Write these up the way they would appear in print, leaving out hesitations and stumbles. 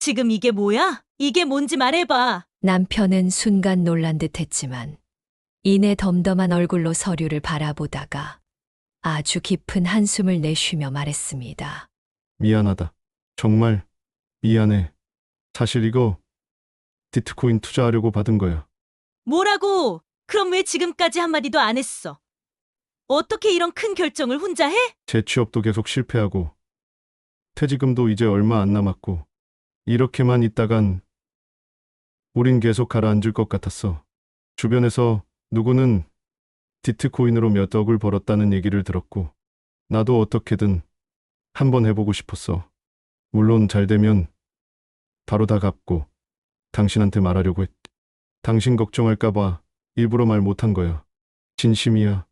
지금 이게 뭐야? 이게 뭔지 말해봐. 남편은 순간 놀란 듯 했지만 이내 덤덤한 얼굴로 서류를 바라보다가 아주 깊은 한숨을 내쉬며 말했습니다. 미안하다. 정말 미안해. 사실 이거 비트코인 투자하려고 받은 거야. 뭐라고? 그럼 왜 지금까지 한마디도 안 했어? 어떻게 이런 큰 결정을 혼자 해? 재취업도 계속 실패하고 퇴직금도 이제 얼마 안 남았고 이렇게만 있다간 우린 계속 가라앉을 것 같았어. 주변에서 누구는 비트코인으로 몇 억을 벌었다는 얘기를 들었고 나도 어떻게든 한번 해보고 싶었어. 물론 잘 되면 바로 다 갚고 당신한테 말하려고 했. 당신 걱정할까봐 일부러 말 못한 거야. 진심이야.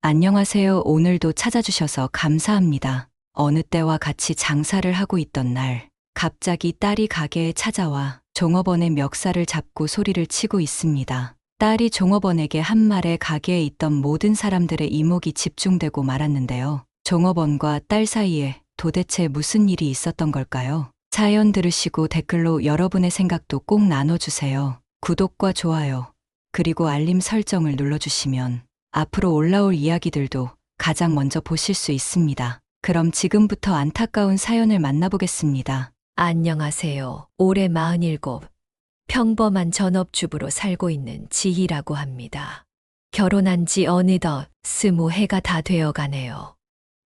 안녕하세요. 오늘도 찾아주셔서 감사합니다. 어느 때와 같이 장사를 하고 있던 날, 갑자기 딸이 가게에 찾아와 종업원의 멱살을 잡고 소리를 치고 있습니다. 딸이 종업원에게 한 말에 가게에 있던 모든 사람들의 이목이 집중되고 말았는데요. 종업원과 딸 사이에 도대체 무슨 일이 있었던 걸까요? 사연 들으시고 댓글로 여러분의 생각도 꼭 나눠주세요. 구독과 좋아요, 그리고 알림 설정을 눌러주시면 앞으로 올라올 이야기들도 가장 먼저 보실 수 있습니다. 그럼 지금부터 안타까운 사연을 만나보겠습니다. 안녕하세요. 올해 47, 평범한 전업주부로 살고 있는 지희라고 합니다. 결혼한 지 어느덧 20해가 다 되어 가네요.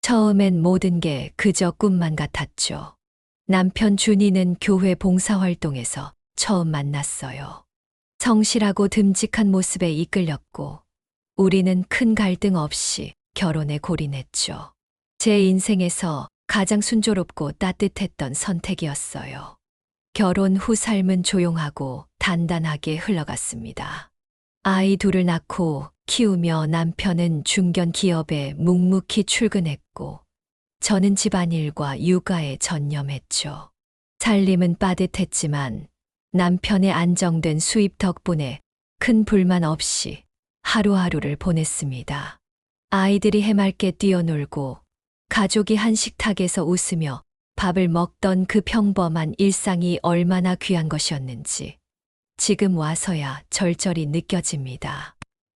처음엔 모든 게 그저 꿈만 같았죠. 남편 준이는 교회 봉사활동에서 처음 만났어요. 성실하고 듬직한 모습에 이끌렸고 우리는 큰 갈등 없이 결혼에 골인했죠. 제 인생에서 가장 순조롭고 따뜻했던 선택이었어요. 결혼 후 삶은 조용하고 단단하게 흘러갔습니다. 아이 둘을 낳고 키우며 남편은 중견 기업에 묵묵히 출근했고 저는 집안일과 육아에 전념했죠. 살림은 빠듯했지만 남편의 안정된 수입 덕분에 큰 불만 없이 하루하루를 보냈습니다. 아이들이 해맑게 뛰어놀고 가족이 한 식탁에서 웃으며 밥을 먹던 그 평범한 일상이 얼마나 귀한 것이었는지 지금 와서야 절절히 느껴집니다.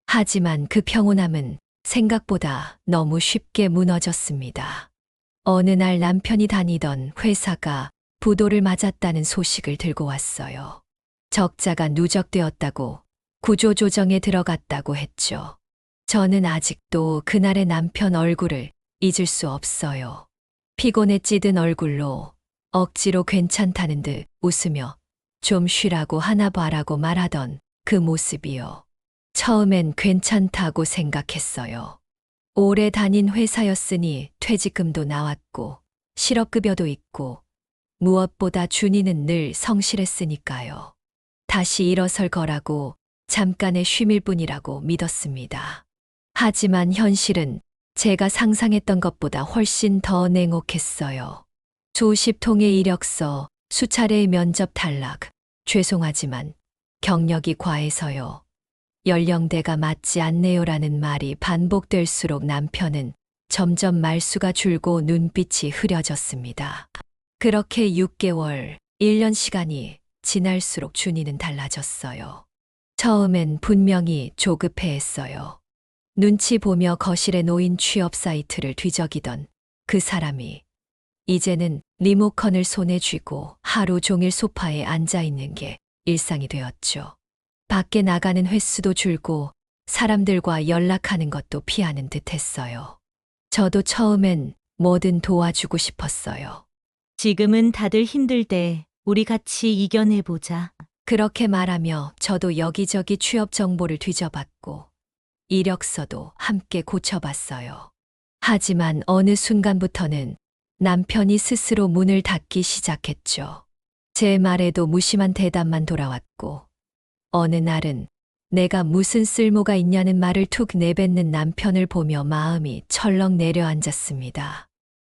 하지만 그 평온함은 생각보다 너무 쉽게 무너졌습니다. 어느 날 남편이 다니던 회사가 부도를 맞았다는 소식을 들고 왔어요. 적자가 누적되었다고 구조조정에 들어갔다고 했죠. 저는 아직도 그날의 남편 얼굴을 잊을 수 없어요. 피곤에 찌든 얼굴로 억지로 괜찮다는 듯 웃으며 좀 쉬라고 하나 봐라고 말하던 그 모습이요. 처음엔 괜찮다고 생각했어요. 오래 다닌 회사였으니 퇴직금도 나왔고 실업급여도 있고 무엇보다 준이는 늘 성실했으니까요. 다시 일어설 거라고 잠깐의 쉼일 뿐이라고 믿었습니다. 하지만 현실은 제가 상상했던 것보다 훨씬 더 냉혹했어요. 수십 통의 이력서, 수차례의 면접 탈락, 죄송하지만 경력이 과해서요. 연령대가 맞지 않네요라는 말이 반복될수록 남편은 점점 말수가 줄고 눈빛이 흐려졌습니다. 그렇게 6개월, 1년 시간이 지날수록 준이는 달라졌어요. 처음엔 분명히 조급해했어요. 눈치 보며 거실에 놓인 취업 사이트를 뒤적이던 그 사람이 이제는 리모컨을 손에 쥐고 하루 종일 소파에 앉아 있는 게 일상이 되었죠. 밖에 나가는 횟수도 줄고 사람들과 연락하는 것도 피하는 듯 했어요. 저도 처음엔 뭐든 도와주고 싶었어요. 지금은 다들 힘들 때 우리 같이 이겨내보자. 그렇게 말하며 저도 여기저기 취업 정보를 뒤져봤고 이력서도 함께 고쳐봤어요. 하지만 어느 순간부터는 남편이 스스로 문을 닫기 시작했죠. 제 말에도 무심한 대답만 돌아왔고 어느 날은 내가 무슨 쓸모가 있냐는 말을 툭 내뱉는 남편을 보며 마음이 철렁 내려앉았습니다.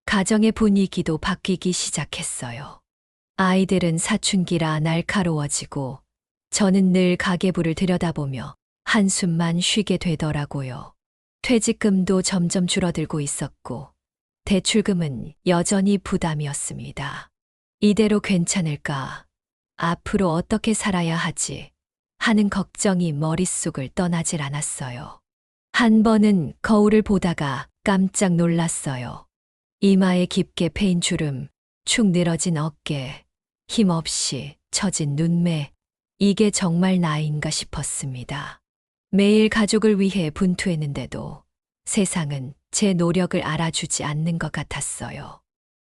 가정의 분위기도 바뀌기 시작했어요. 아이들은 사춘기라 날카로워지고 저는 늘 가계부를 들여다보며 한숨만 쉬게 되더라고요. 퇴직금도 점점 줄어들고 있었고 대출금은 여전히 부담이었습니다. 이대로 괜찮을까 앞으로 어떻게 살아야 하지 하는 걱정이 머릿속을 떠나질 않았어요. 한 번은 거울을 보다가 깜짝 놀랐어요. 이마에 깊게 패인 주름, 축 늘어진 어깨, 힘없이 처진 눈매, 이게 정말 나인가 싶었습니다. 매일 가족을 위해 분투했는데도 세상은 제 노력을 알아주지 않는 것 같았어요.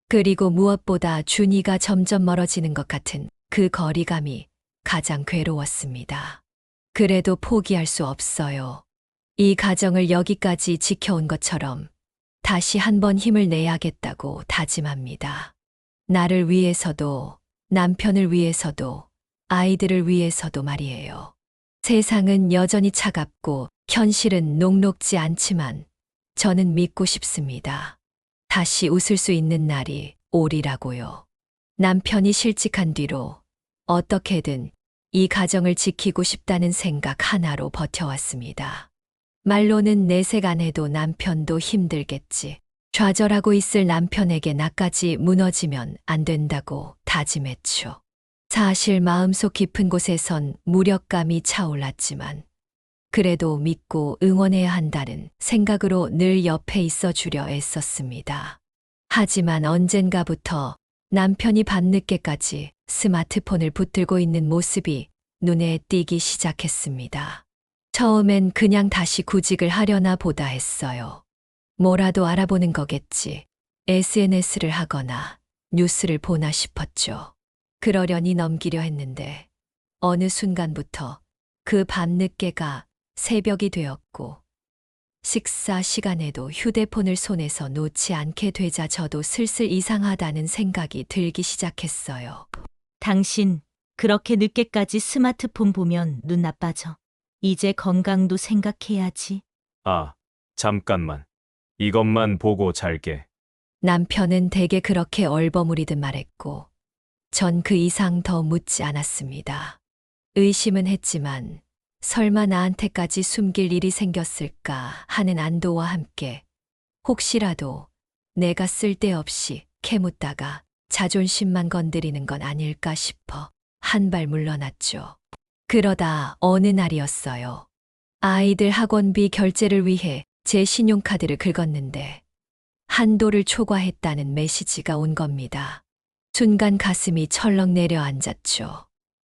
그리고 무엇보다 준이가 점점 멀어지는 것 같은 그 거리감이 가장 괴로웠습니다. 그래도 포기할 수 없어요. 이 가정을 여기까지 지켜온 것처럼 다시 한번 힘을 내야겠다고 다짐합니다. 나를 위해서도, 남편을 위해서도, 아이들을 위해서도 말이에요. 세상은 여전히 차갑고 현실은 녹록지 않지만 저는 믿고 싶습니다. 다시 웃을 수 있는 날이 오리라고요. 남편이 실직한 뒤로 어떻게든 이 가정을 지키고 싶다는 생각 하나로 버텨왔습니다. 말로는 내색 안 해도 남편도 힘들겠지. 좌절하고 있을 남편에게 나까지 무너지면 안 된다고 다짐했죠. 사실 마음속 깊은 곳에선 무력감이 차올랐지만 그래도 믿고 응원해야 한다는 생각으로 늘 옆에 있어 주려 애썼습니다. 하지만 언젠가부터 남편이 밤늦게까지 스마트폰을 붙들고 있는 모습이 눈에 띄기 시작했습니다. 처음엔 그냥 다시 구직을 하려나 보다 했어요. 뭐라도 알아보는 거겠지. SNS를 하거나 뉴스를 보나 싶었죠. 그러려니 넘기려 했는데 어느 순간부터 그 밤늦게가 새벽이 되었고 식사 시간에도 휴대폰을 손에서 놓지 않게 되자 저도 슬슬 이상하다는 생각이 들기 시작했어요. 당신 그렇게 늦게까지 스마트폰 보면 눈 나빠져. 이제 건강도 생각해야지. 아, 잠깐만. 이것만 보고 잘게. 남편은 대개 그렇게 얼버무리듯 말했고 전 그 이상 더 묻지 않았습니다. 의심은 했지만 설마 나한테까지 숨길 일이 생겼을까 하는 안도와 함께 혹시라도 내가 쓸데없이 캐묻다가 자존심만 건드리는 건 아닐까 싶어 한 발 물러났죠. 그러다 어느 날이었어요. 아이들 학원비 결제를 위해 제 신용카드를 긁었는데 한도를 초과했다는 메시지가 온 겁니다. 순간 가슴이 철렁 내려앉았죠.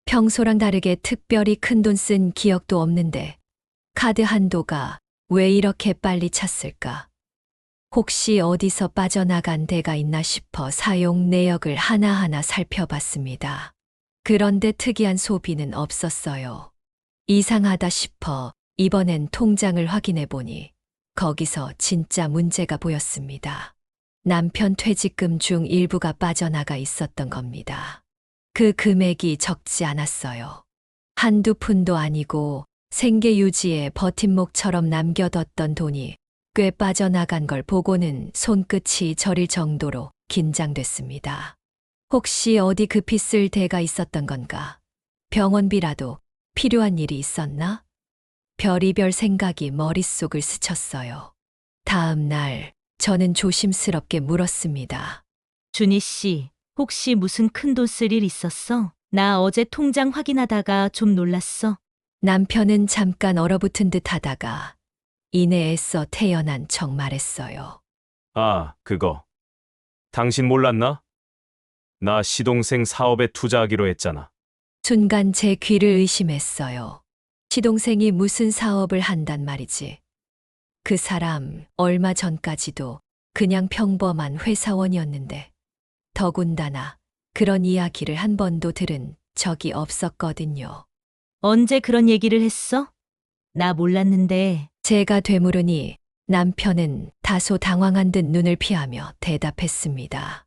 평소랑 다르게 특별히 큰돈 쓴 기억도 없는데 카드 한도가 왜 이렇게 빨리 찼을까? 혹시 어디서 빠져나간 데가 있나 싶어 사용 내역을 하나하나 살펴봤습니다. 그런데 특이한 소비는 없었어요. 이상하다 싶어 이번엔 통장을 확인해 보니 거기서 진짜 문제가 보였습니다. 남편 퇴직금 중 일부가 빠져나가 있었던 겁니다. 그 금액이 적지 않았어요. 한두 푼도 아니고 생계 유지에 버팀목처럼 남겨뒀던 돈이 꽤 빠져나간 걸 보고는 손끝이 저릴 정도로 긴장됐습니다. 혹시 어디 급히 쓸 데가 있었던 건가? 병원비라도 필요한 일이 있었나? 별의별 생각이 머릿속을 스쳤어요. 다음 날 저는 조심스럽게 물었습니다. 준희 씨, 혹시 무슨 큰돈 쓸 일 있었어? 나 어제 통장 확인하다가 좀 놀랐어. 남편은 잠깐 얼어붙은 듯 하다가 이내 애써 태연한 척 말했어요. 아, 그거. 당신 몰랐나? 나 시동생 사업에 투자하기로 했잖아. 순간 제 귀를 의심했어요. 시동생이 무슨 사업을 한단 말이지. 그 사람 얼마 전까지도 그냥 평범한 회사원이었는데 더군다나 그런 이야기를 한 번도 들은 적이 없었거든요. 언제 그런 얘기를 했어? 나 몰랐는데. 제가 되물으니 남편은 다소 당황한 듯 눈을 피하며 대답했습니다.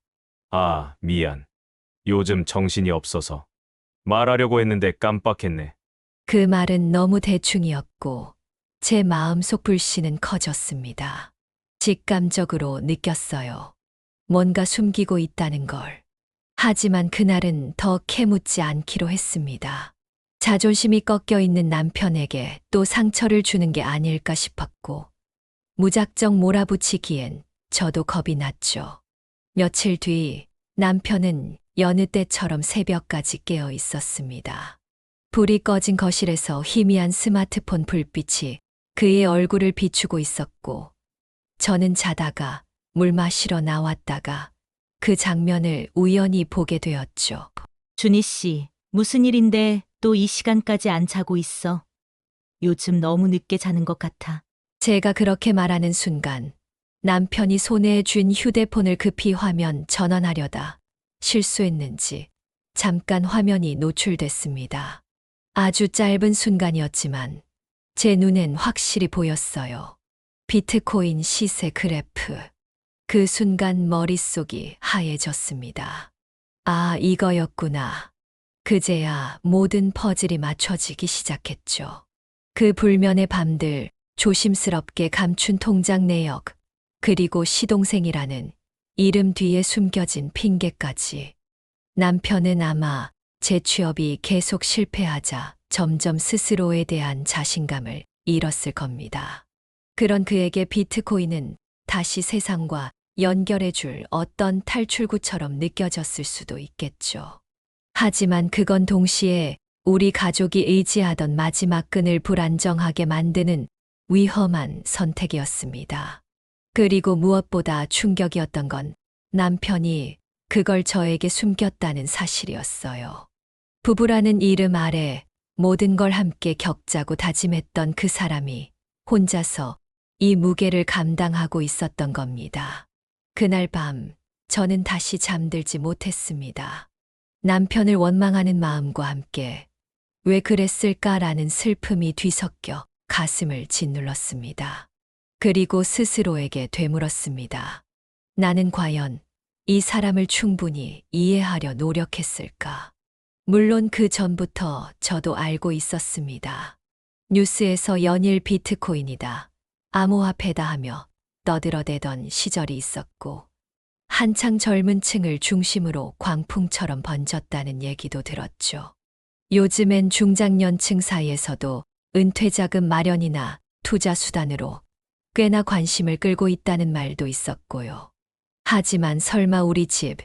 아, 미안. 요즘 정신이 없어서. 말하려고 했는데 깜빡했네. 그 말은 너무 대충이었고 제 마음속 불씨는 커졌습니다. 직감적으로 느꼈어요. 뭔가 숨기고 있다는 걸. 하지만 그날은 더 캐묻지 않기로 했습니다. 자존심이 꺾여 있는 남편에게 또 상처를 주는 게 아닐까 싶었고 무작정 몰아붙이기엔 저도 겁이 났죠. 며칠 뒤 남편은 여느 때처럼 새벽까지 깨어 있었습니다. 불이 꺼진 거실에서 희미한 스마트폰 불빛이 그의 얼굴을 비추고 있었고, 저는 자다가 물 마시러 나왔다가 그 장면을 우연히 보게 되었죠. 준희 씨, 무슨 일인데 또 이 시간까지 안 자고 있어? 요즘 너무 늦게 자는 것 같아. 제가 그렇게 말하는 순간 남편이 손에 쥔 휴대폰을 급히 화면 전환하려다 실수했는지 잠깐 화면이 노출됐습니다. 아주 짧은 순간이었지만 제 눈엔 확실히 보였어요. 비트코인 시세 그래프. 그 순간 머릿속이 하얘졌습니다. 아, 이거였구나. 그제야 모든 퍼즐이 맞춰지기 시작했죠. 그 불면의 밤들, 조심스럽게 감춘 통장 내역, 그리고 시동생이라는 이름 뒤에 숨겨진 핑계까지. 남편은 아마 제 취업이 계속 실패하자 점점 스스로에 대한 자신감을 잃었을 겁니다. 그런 그에게 비트코인은 다시 세상과 연결해줄 어떤 탈출구처럼 느껴졌을 수도 있겠죠. 하지만 그건 동시에 우리 가족이 의지하던 마지막 끈을 불안정하게 만드는 위험한 선택이었습니다. 그리고 무엇보다 충격이었던 건 남편이 그걸 저에게 숨겼다는 사실이었어요. 부부라는 이름 아래 모든 걸 함께 겪자고 다짐했던 그 사람이 혼자서 이 무게를 감당하고 있었던 겁니다. 그날 밤 저는 다시 잠들지 못했습니다. 남편을 원망하는 마음과 함께 왜 그랬을까라는 슬픔이 뒤섞여 가슴을 짓눌렀습니다. 그리고 스스로에게 되물었습니다. 나는 과연 이 사람을 충분히 이해하려 노력했을까? 물론 그 전부터 저도 알고 있었습니다. 뉴스에서 연일 비트코인이다, 암호화폐다 하며 떠들어대던 시절이 있었고, 한창 젊은 층을 중심으로 광풍처럼 번졌다는 얘기도 들었죠. 요즘엔 중장년층 사이에서도 은퇴자금 마련이나 투자 수단으로 꽤나 관심을 끌고 있다는 말도 있었고요. 하지만 설마 우리 집,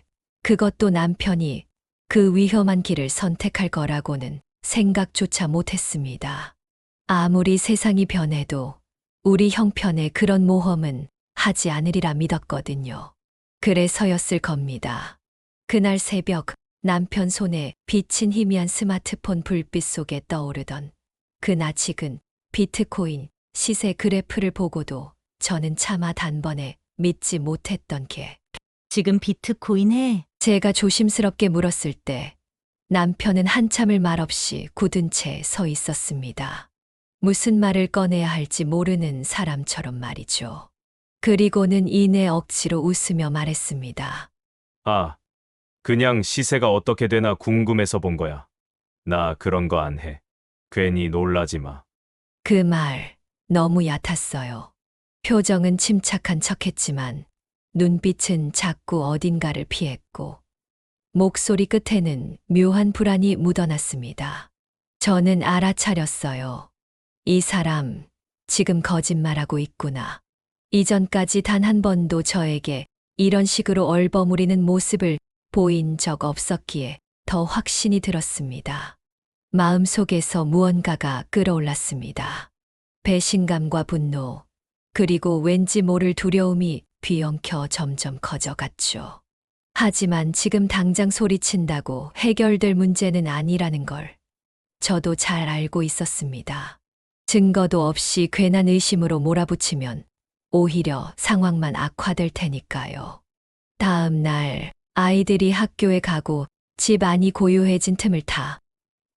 그것도 남편이 그 위험한 길을 선택할 거라고는 생각조차 못했습니다. 아무리 세상이 변해도 우리 형편에 그런 모험은 하지 않으리라 믿었거든요. 그래서였을 겁니다. 그날 새벽 남편 손에 비친 희미한 스마트폰 불빛 속에 떠오르던 그 낯익은 비트코인 시세 그래프를 보고도 저는 차마 단번에 믿지 못했던 게, 지금 비트코인 해? 제가 조심스럽게 물었을 때 남편은 한참을 말없이 굳은 채 서 있었습니다. 무슨 말을 꺼내야 할지 모르는 사람처럼 말이죠. 그리고는 이내 억지로 웃으며 말했습니다. 아, 그냥 시세가 어떻게 되나 궁금해서 본 거야. 나 그런 거 안 해. 괜히 놀라지 마. 그 말 너무 얕았어요. 표정은 침착한 척했지만 눈빛은 자꾸 어딘가를 피했고 목소리 끝에는 묘한 불안이 묻어났습니다. 저는 알아차렸어요. 이 사람 지금 거짓말하고 있구나. 이전까지 단 한 번도 저에게 이런 식으로 얼버무리는 모습을 보인 적 없었기에 더 확신이 들었습니다. 마음속에서 무언가가 끌어올랐습니다. 배신감과 분노, 그리고 왠지 모를 두려움이 뒤엉켜 점점 커져갔죠. 하지만 지금 당장 소리친다고 해결될 문제는 아니라는 걸 저도 잘 알고 있었습니다. 증거도 없이 괜한 의심으로 몰아붙이면 오히려 상황만 악화될 테니까요. 다음 날 아이들이 학교에 가고 집 안이 고요해진 틈을 타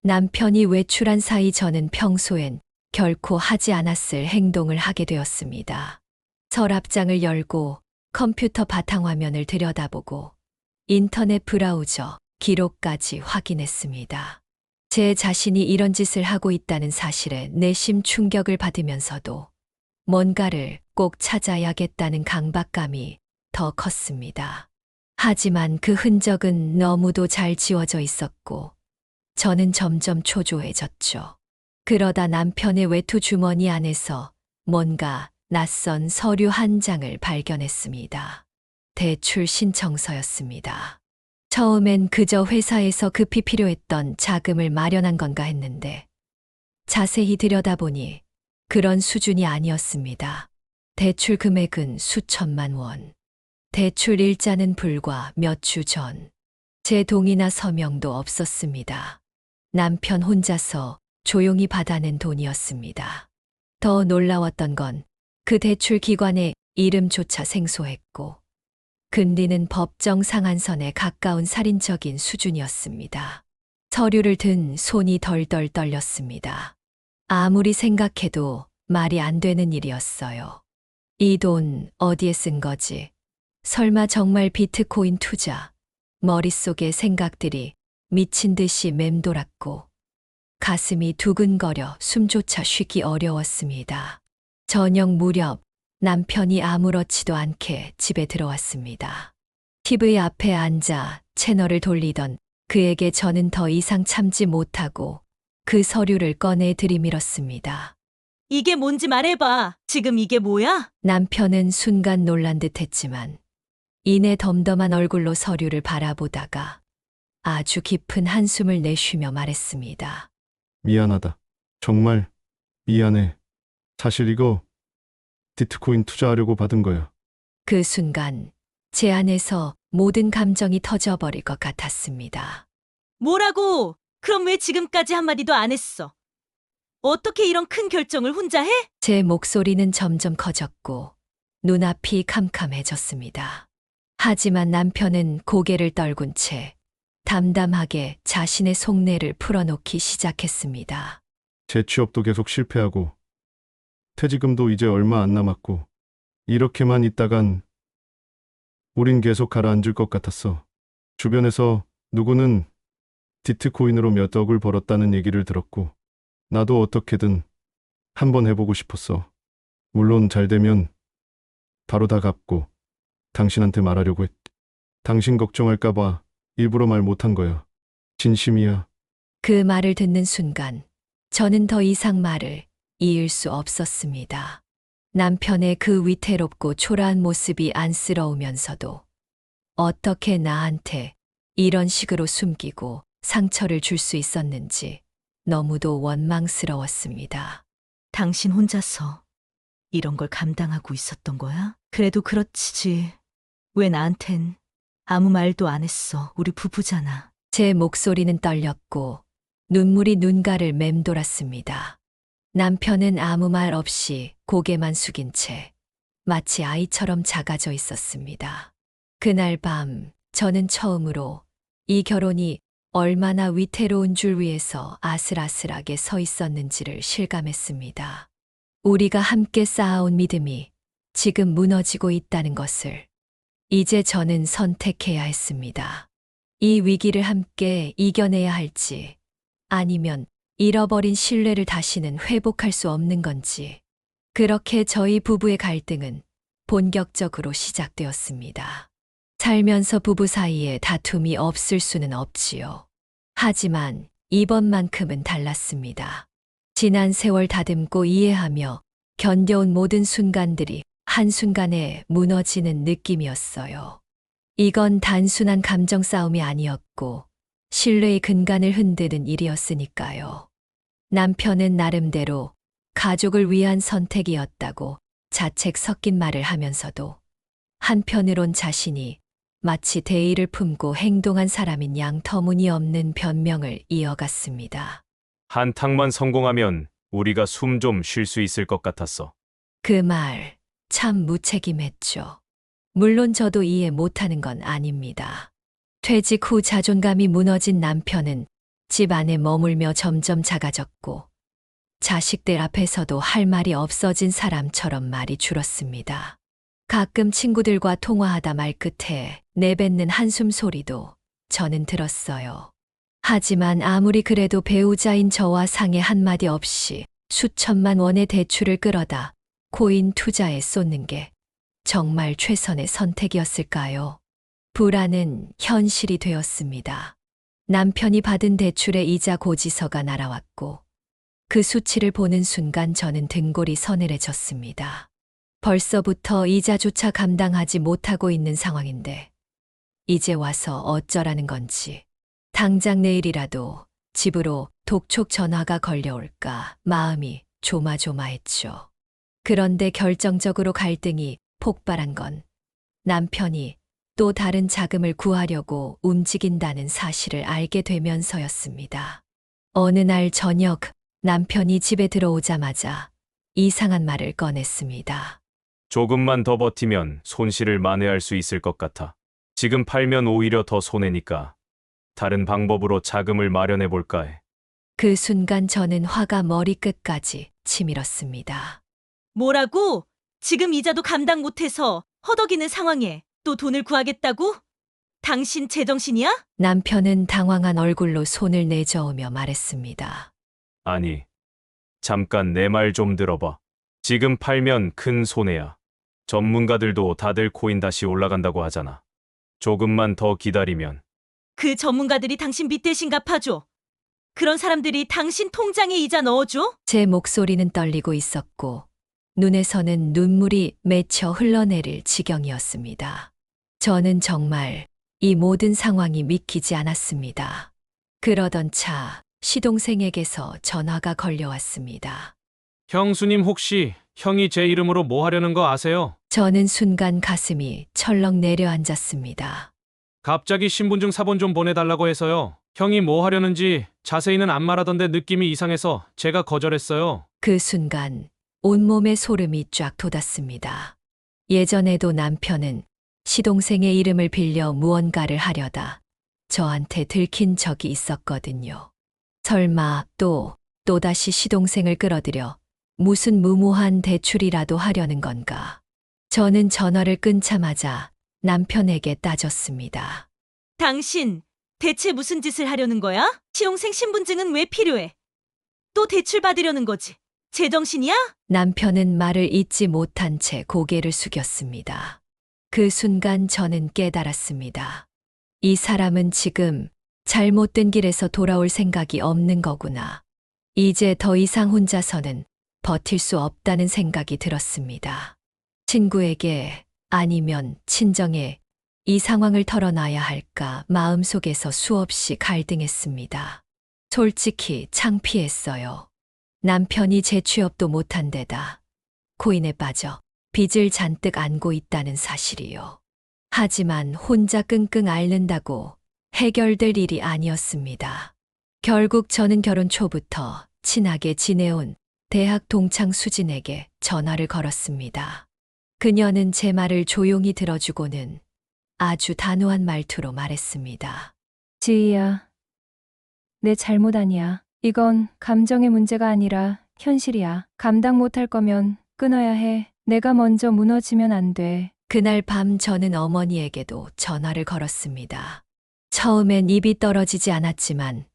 남편이 외출한 사이 저는 평소엔 결코 하지 않았을 행동을 하게 되었습니다. 서랍장을 열고 컴퓨터 바탕화면을 들여다보고 인터넷 브라우저 기록까지 확인했습니다. 제 자신이 이런 짓을 하고 있다는 사실에 내심 충격을 받으면서도 뭔가를 꼭 찾아야겠다는 강박감이 더 컸습니다. 하지만 그 흔적은 너무도 잘 지워져 있었고 저는 점점 초조해졌죠. 그러다 남편의 외투 주머니 안에서 뭔가 낯선 서류 한 장을 발견했습니다. 대출 신청서였습니다. 처음엔 그저 회사에서 급히 필요했던 자금을 마련한 건가 했는데 자세히 들여다보니 그런 수준이 아니었습니다. 대출 금액은 수천만 원. 대출 일자는 불과 몇 주 전. 제 동의나 서명도 없었습니다. 남편 혼자서 조용히 받아낸 돈이었습니다. 더 놀라웠던 건 그 대출 기관의 이름조차 생소했고 금리는 법정 상한선에 가까운 살인적인 수준이었습니다. 서류를 든 손이 덜덜 떨렸습니다. 아무리 생각해도 말이 안 되는 일이었어요. 이 돈 어디에 쓴 거지? 설마 정말 비트코인 투자? 머릿속에 생각들이 미친 듯이 맴돌았고 가슴이 두근거려 숨조차 쉬기 어려웠습니다. 저녁 무렵 남편이 아무렇지도 않게 집에 들어왔습니다. TV 앞에 앉아 채널을 돌리던 그에게 저는 더 이상 참지 못하고 그 서류를 꺼내 들이밀었습니다. 이게 뭔지 말해봐. 지금 이게 뭐야? 남편은 순간 놀란 듯 했지만 이내 덤덤한 얼굴로 서류를 바라보다가 아주 깊은 한숨을 내쉬며 말했습니다. 미안하다. 정말 미안해. 사실 이거 비트코인 투자하려고 받은 거야. 그 순간 제 안에서 모든 감정이 터져버릴 것 같았습니다. 뭐라고? 그럼 왜 지금까지 한마디도 안 했어? 어떻게 이런 큰 결정을 혼자 해? 제 목소리는 점점 커졌고 눈앞이 캄캄해졌습니다. 하지만 남편은 고개를 떨군 채 담담하게 자신의 속내를 풀어놓기 시작했습니다. 재취업도 계속 실패하고 퇴직금도 이제 얼마 안 남았고 이렇게만 있다간 우린 계속 가라앉을 것 같았어. 주변에서 누구는 비트코인으로 몇 억을 벌었다는 얘기를 들었고 나도 어떻게든 한번 해보고 싶었어. 물론 잘 되면 바로 다 갚고 당신한테 말하려고 했. 당신 걱정할까봐 일부러 말 못한 거야. 진심이야. 그 말을 듣는 순간 저는 더 이상 말을 이을 수 없었습니다. 남편의 그 위태롭고 초라한 모습이 안쓰러우면서도 어떻게 나한테 이런 식으로 숨기고 상처를 줄 수 있었는지 너무도 원망스러웠습니다. 당신 혼자서 이런 걸 감당하고 있었던 거야? 그래도 그렇지. 왜 나한텐 아무 말도 안 했어. 우리 부부잖아. 제 목소리는 떨렸고 눈물이 눈가를 맴돌았습니다. 남편은 아무 말 없이 고개만 숙인 채 마치 아이처럼 작아져 있었습니다. 그날 밤 저는 처음으로 이 결혼이 얼마나 위태로운 줄 위에서 아슬아슬하게 서 있었는지를 실감했습니다. 우리가 함께 쌓아온 믿음이 지금 무너지고 있다는 것을 이제 저는 선택해야 했습니다. 이 위기를 함께 이겨내야 할지 아니면 잃어버린 신뢰를 다시는 회복할 수 없는 건지 그렇게 저희 부부의 갈등은 본격적으로 시작되었습니다. 살면서 부부 사이에 다툼이 없을 수는 없지요. 하지만 이번만큼은 달랐습니다. 지난 세월 다듬고 이해하며 견뎌온 모든 순간들이 한순간에 무너지는 느낌이었어요. 이건 단순한 감정 싸움이 아니었고 신뢰의 근간을 흔드는 일이었으니까요. 남편은 나름대로 가족을 위한 선택이었다고 자책 섞인 말을 하면서도 한편으론 자신이 마치 대의를 품고 행동한 사람인 양 터무니없는 변명을 이어갔습니다. 한탕만 성공하면 우리가 숨 좀 쉴 수 있을 것 같았어. 그 말 참 무책임했죠. 물론 저도 이해 못하는 건 아닙니다. 퇴직 후 자존감이 무너진 남편은 집 안에 머물며 점점 작아졌고 자식들 앞에서도 할 말이 없어진 사람처럼 말이 줄었습니다. 가끔 친구들과 통화하다 말끝에 내뱉는 한숨 소리도 저는 들었어요. 하지만 아무리 그래도 배우자인 저와 상의 한마디 없이 수천만 원의 대출을 끌어다 코인 투자에 쏟는 게 정말 최선의 선택이었을까요? 불안은 현실이 되었습니다. 남편이 받은 대출의 이자 고지서가 날아왔고 그 수치를 보는 순간 저는 등골이 서늘해졌습니다. 벌써부터 이자조차 감당하지 못하고 있는 상황인데 이제 와서 어쩌라는 건지. 당장 내일이라도 집으로 독촉 전화가 걸려올까 마음이 조마조마했죠. 그런데 결정적으로 갈등이 폭발한 건 남편이 또 다른 자금을 구하려고 움직인다는 사실을 알게 되면서였습니다. 어느 날 저녁 남편이 집에 들어오자마자 이상한 말을 꺼냈습니다. 조금만 더 버티면 손실을 만회할 수 있을 것 같아. 지금 팔면 오히려 더 손해니까 다른 방법으로 자금을 마련해 볼까 해. 그 순간 저는 화가 머리끝까지 치밀었습니다. 뭐라고? 지금 이자도 감당 못해서 허덕이는 상황에 또 돈을 구하겠다고? 당신 제정신이야? 남편은 당황한 얼굴로 손을 내저으며 말했습니다. 아니, 잠깐 내 말 좀 들어봐. 지금 팔면 큰 손해야. 전문가들도 다들 코인 다시 올라간다고 하잖아. 조금만 더 기다리면. 그 전문가들이 당신 빚 대신 갚아줘. 그런 사람들이 당신 통장에 이자 넣어줘? 제 목소리는 떨리고 있었고 눈에서는 눈물이 맺혀 흘러내릴 지경이었습니다. 저는 정말 이 모든 상황이 믿기지 않았습니다. 그러던 차 시동생에게서 전화가 걸려왔습니다. 형수님 혹시 형이 제 이름으로 뭐 하려는 거 아세요? 저는 순간 가슴이 철렁 내려앉았습니다. 갑자기 신분증 사본 좀 보내달라고 해서요. 형이 뭐 하려는지 자세히는 안 말하던데 느낌이 이상해서 제가 거절했어요. 그 순간 온몸에 소름이 쫙 돋았습니다. 예전에도 남편은 시동생의 이름을 빌려 무언가를 하려다 저한테 들킨 적이 있었거든요. 설마 또다시 시동생을 끌어들여 무슨 무모한 대출이라도 하려는 건가? 저는 전화를 끊자마자 남편에게 따졌습니다. 당신 대체 무슨 짓을 하려는 거야? 시동생 신분증은 왜 필요해? 또 대출 받으려는 거지. 제정신이야? 남편은 말을 잇지 못한 채 고개를 숙였습니다. 그 순간 저는 깨달았습니다. 이 사람은 지금 잘못된 길에서 돌아올 생각이 없는 거구나. 이제 더 이상 혼자서는 버틸 수 없다는 생각이 들었습니다. 친구에게 아니면 친정에 이 상황을 털어놔야 할까 마음속에서 수없이 갈등했습니다. 솔직히 창피했어요. 남편이 제 취업도 못한 데다 코인에 빠져 빚을 잔뜩 안고 있다는 사실이요. 하지만 혼자 끙끙 앓는다고 해결될 일이 아니었습니다. 결국 저는 결혼 초부터 친하게 지내온 대학 동창 수진에게 전화를 걸었습니다. 그녀는 제 말을 조용히 들어주고는 아주 단호한 말투로 말했습니다. 지희야, 내 잘못 아니야. 이건 감정의 문제가 아니라 현실이야. 감당 못할 거면 끊어야 해. 내가 먼저 무너지면 안 돼. 그날 밤 저는 어머니에게도 전화를 걸었습니다. 처음엔 입이 떨어지지 않았지만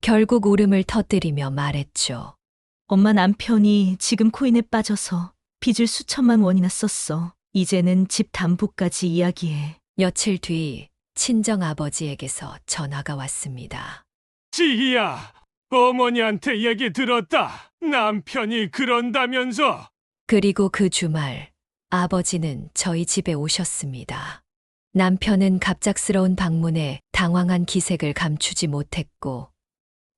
결국 울음을 터뜨리며 말했죠. 엄마 남편이 지금 코인에 빠져서 빚을 수천만 원이나 썼어. 이제는 집 담보까지 이야기해. 며칠 뒤 친정 아버지에게서 전화가 왔습니다. 지희야, 어머니한테 얘기 들었다. 남편이 그런다면서. 그리고 그 주말 아버지는 저희 집에 오셨습니다. 남편은 갑작스러운 방문에 당황한 기색을 감추지 못했고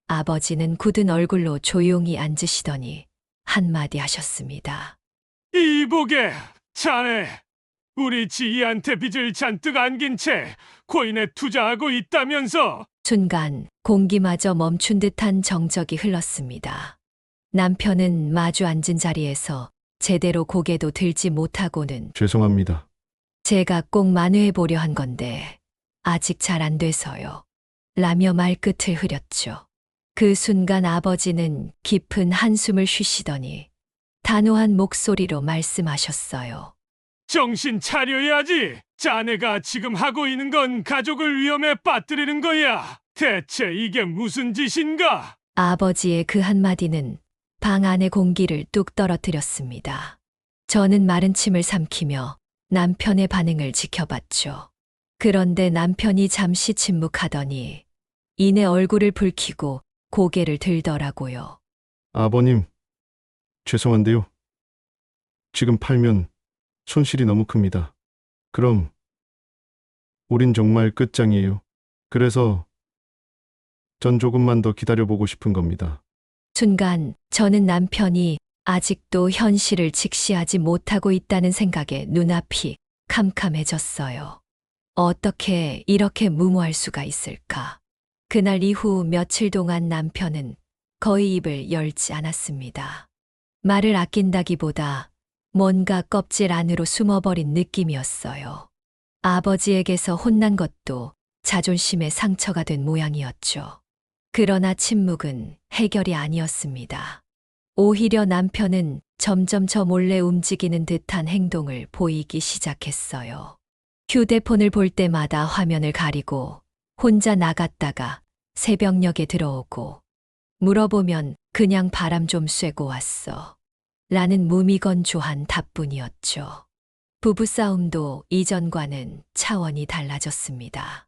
아버지는 굳은 얼굴로 조용히 앉으시더니 한마디 하셨습니다. 이보게, 자네. 우리 지희한테 빚을 잔뜩 안긴 채 코인에 투자하고 있다면서. 순간 공기마저 멈춘 듯한 정적이 흘렀습니다. 남편은 마주 앉은 자리에서 제대로 고개도 들지 못하고는 죄송합니다. 제가 꼭 만회해 보려 한 건데 아직 잘 안 돼서요. 라며 말끝을 흐렸죠. 그 순간 아버지는 깊은 한숨을 쉬시더니 단호한 목소리로 말씀하셨어요. 정신 차려야지. 자네가 지금 하고 있는 건 가족을 위험에 빠뜨리는 거야. 대체 이게 무슨 짓인가? 아버지의 그 한마디는 방 안의 공기를 뚝 떨어뜨렸습니다. 저는 마른 침을 삼키며 남편의 반응을 지켜봤죠. 그런데 남편이 잠시 침묵하더니 이내 얼굴을 붉히고 고개를 들더라고요. 아버님, 죄송한데요. 지금 팔면 손실이 너무 큽니다. 그럼 우린 정말 끝장이에요. 그래서 전 조금만 더 기다려보고 싶은 겁니다. 순간 저는 남편이 아직도 현실을 직시하지 못하고 있다는 생각에 눈앞이 캄캄해졌어요. 어떻게 이렇게 무모할 수가 있을까? 그날 이후 며칠 동안 남편은 거의 입을 열지 않았습니다. 말을 아낀다기보다 뭔가 껍질 안으로 숨어버린 느낌이었어요. 아버지에게서 혼난 것도 자존심의 상처가 된 모양이었죠. 그러나 침묵은 해결이 아니었습니다. 오히려 남편은 점점 저 몰래 움직이는 듯한 행동을 보이기 시작했어요. 휴대폰을 볼 때마다 화면을 가리고 혼자 나갔다가 새벽녘에 들어오고 물어보면 그냥 바람 좀 쐬고 왔어. 라는 무미건조한 답뿐이었죠. 부부싸움도 이전과는 차원이 달라졌습니다.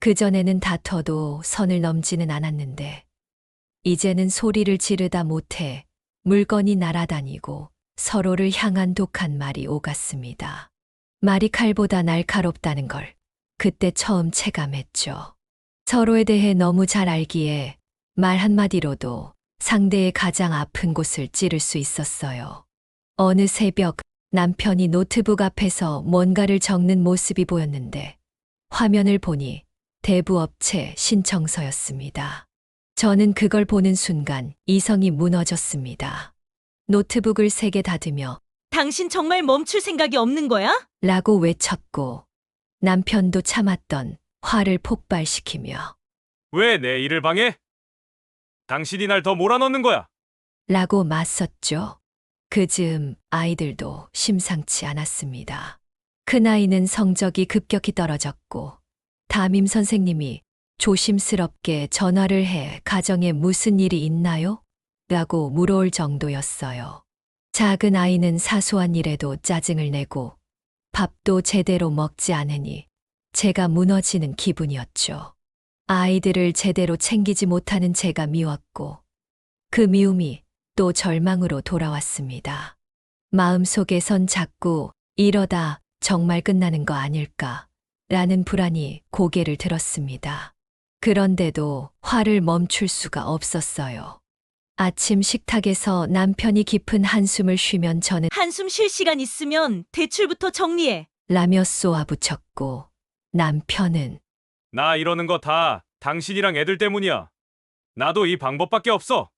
그전에는 다퉈도 선을 넘지는 않았는데 이제는 소리를 지르다 못해 물건이 날아다니고 서로를 향한 독한 말이 오갔습니다. 말이 칼보다 날카롭다는 걸 그때 처음 체감했죠. 서로에 대해 너무 잘 알기에 말 한마디로도 상대의 가장 아픈 곳을 찌를 수 있었어요. 어느 새벽 남편이 노트북 앞에서 뭔가를 적는 모습이 보였는데 화면을 보니 대부업체 신청서였습니다. 저는 그걸 보는 순간 이성이 무너졌습니다. 노트북을 3개 닫으며 당신 정말 멈출 생각이 없는 거야? 라고 외쳤고 남편도 참았던 화를 폭발시키며 왜 내 일을 방해? 당신이 날 더 몰아넣는 거야. 라고 맞섰죠. 그 즈음 아이들도 심상치 않았습니다. 큰아이는 성적이 급격히 떨어졌고 담임 선생님이 조심스럽게 전화를 해 가정에 무슨 일이 있나요? 라고 물어올 정도였어요. 작은 아이는 사소한 일에도 짜증을 내고 밥도 제대로 먹지 않으니 제가 무너지는 기분이었죠. 아이들을 제대로 챙기지 못하는 제가 미웠고 그 미움이 또 절망으로 돌아왔습니다. 마음속에선 자꾸 이러다 정말 끝나는 거 아닐까 라는 불안이 고개를 들었습니다. 그런데도 화를 멈출 수가 없었어요. 아침 식탁에서 남편이 깊은 한숨을 쉬면 저는 한숨 쉴 시간 있으면 대출부터 정리해. 라며 쏘아붙였고 남편은 나 이러는 거 다 당신이랑 애들 때문이야. 나도 이 방법밖에 없어.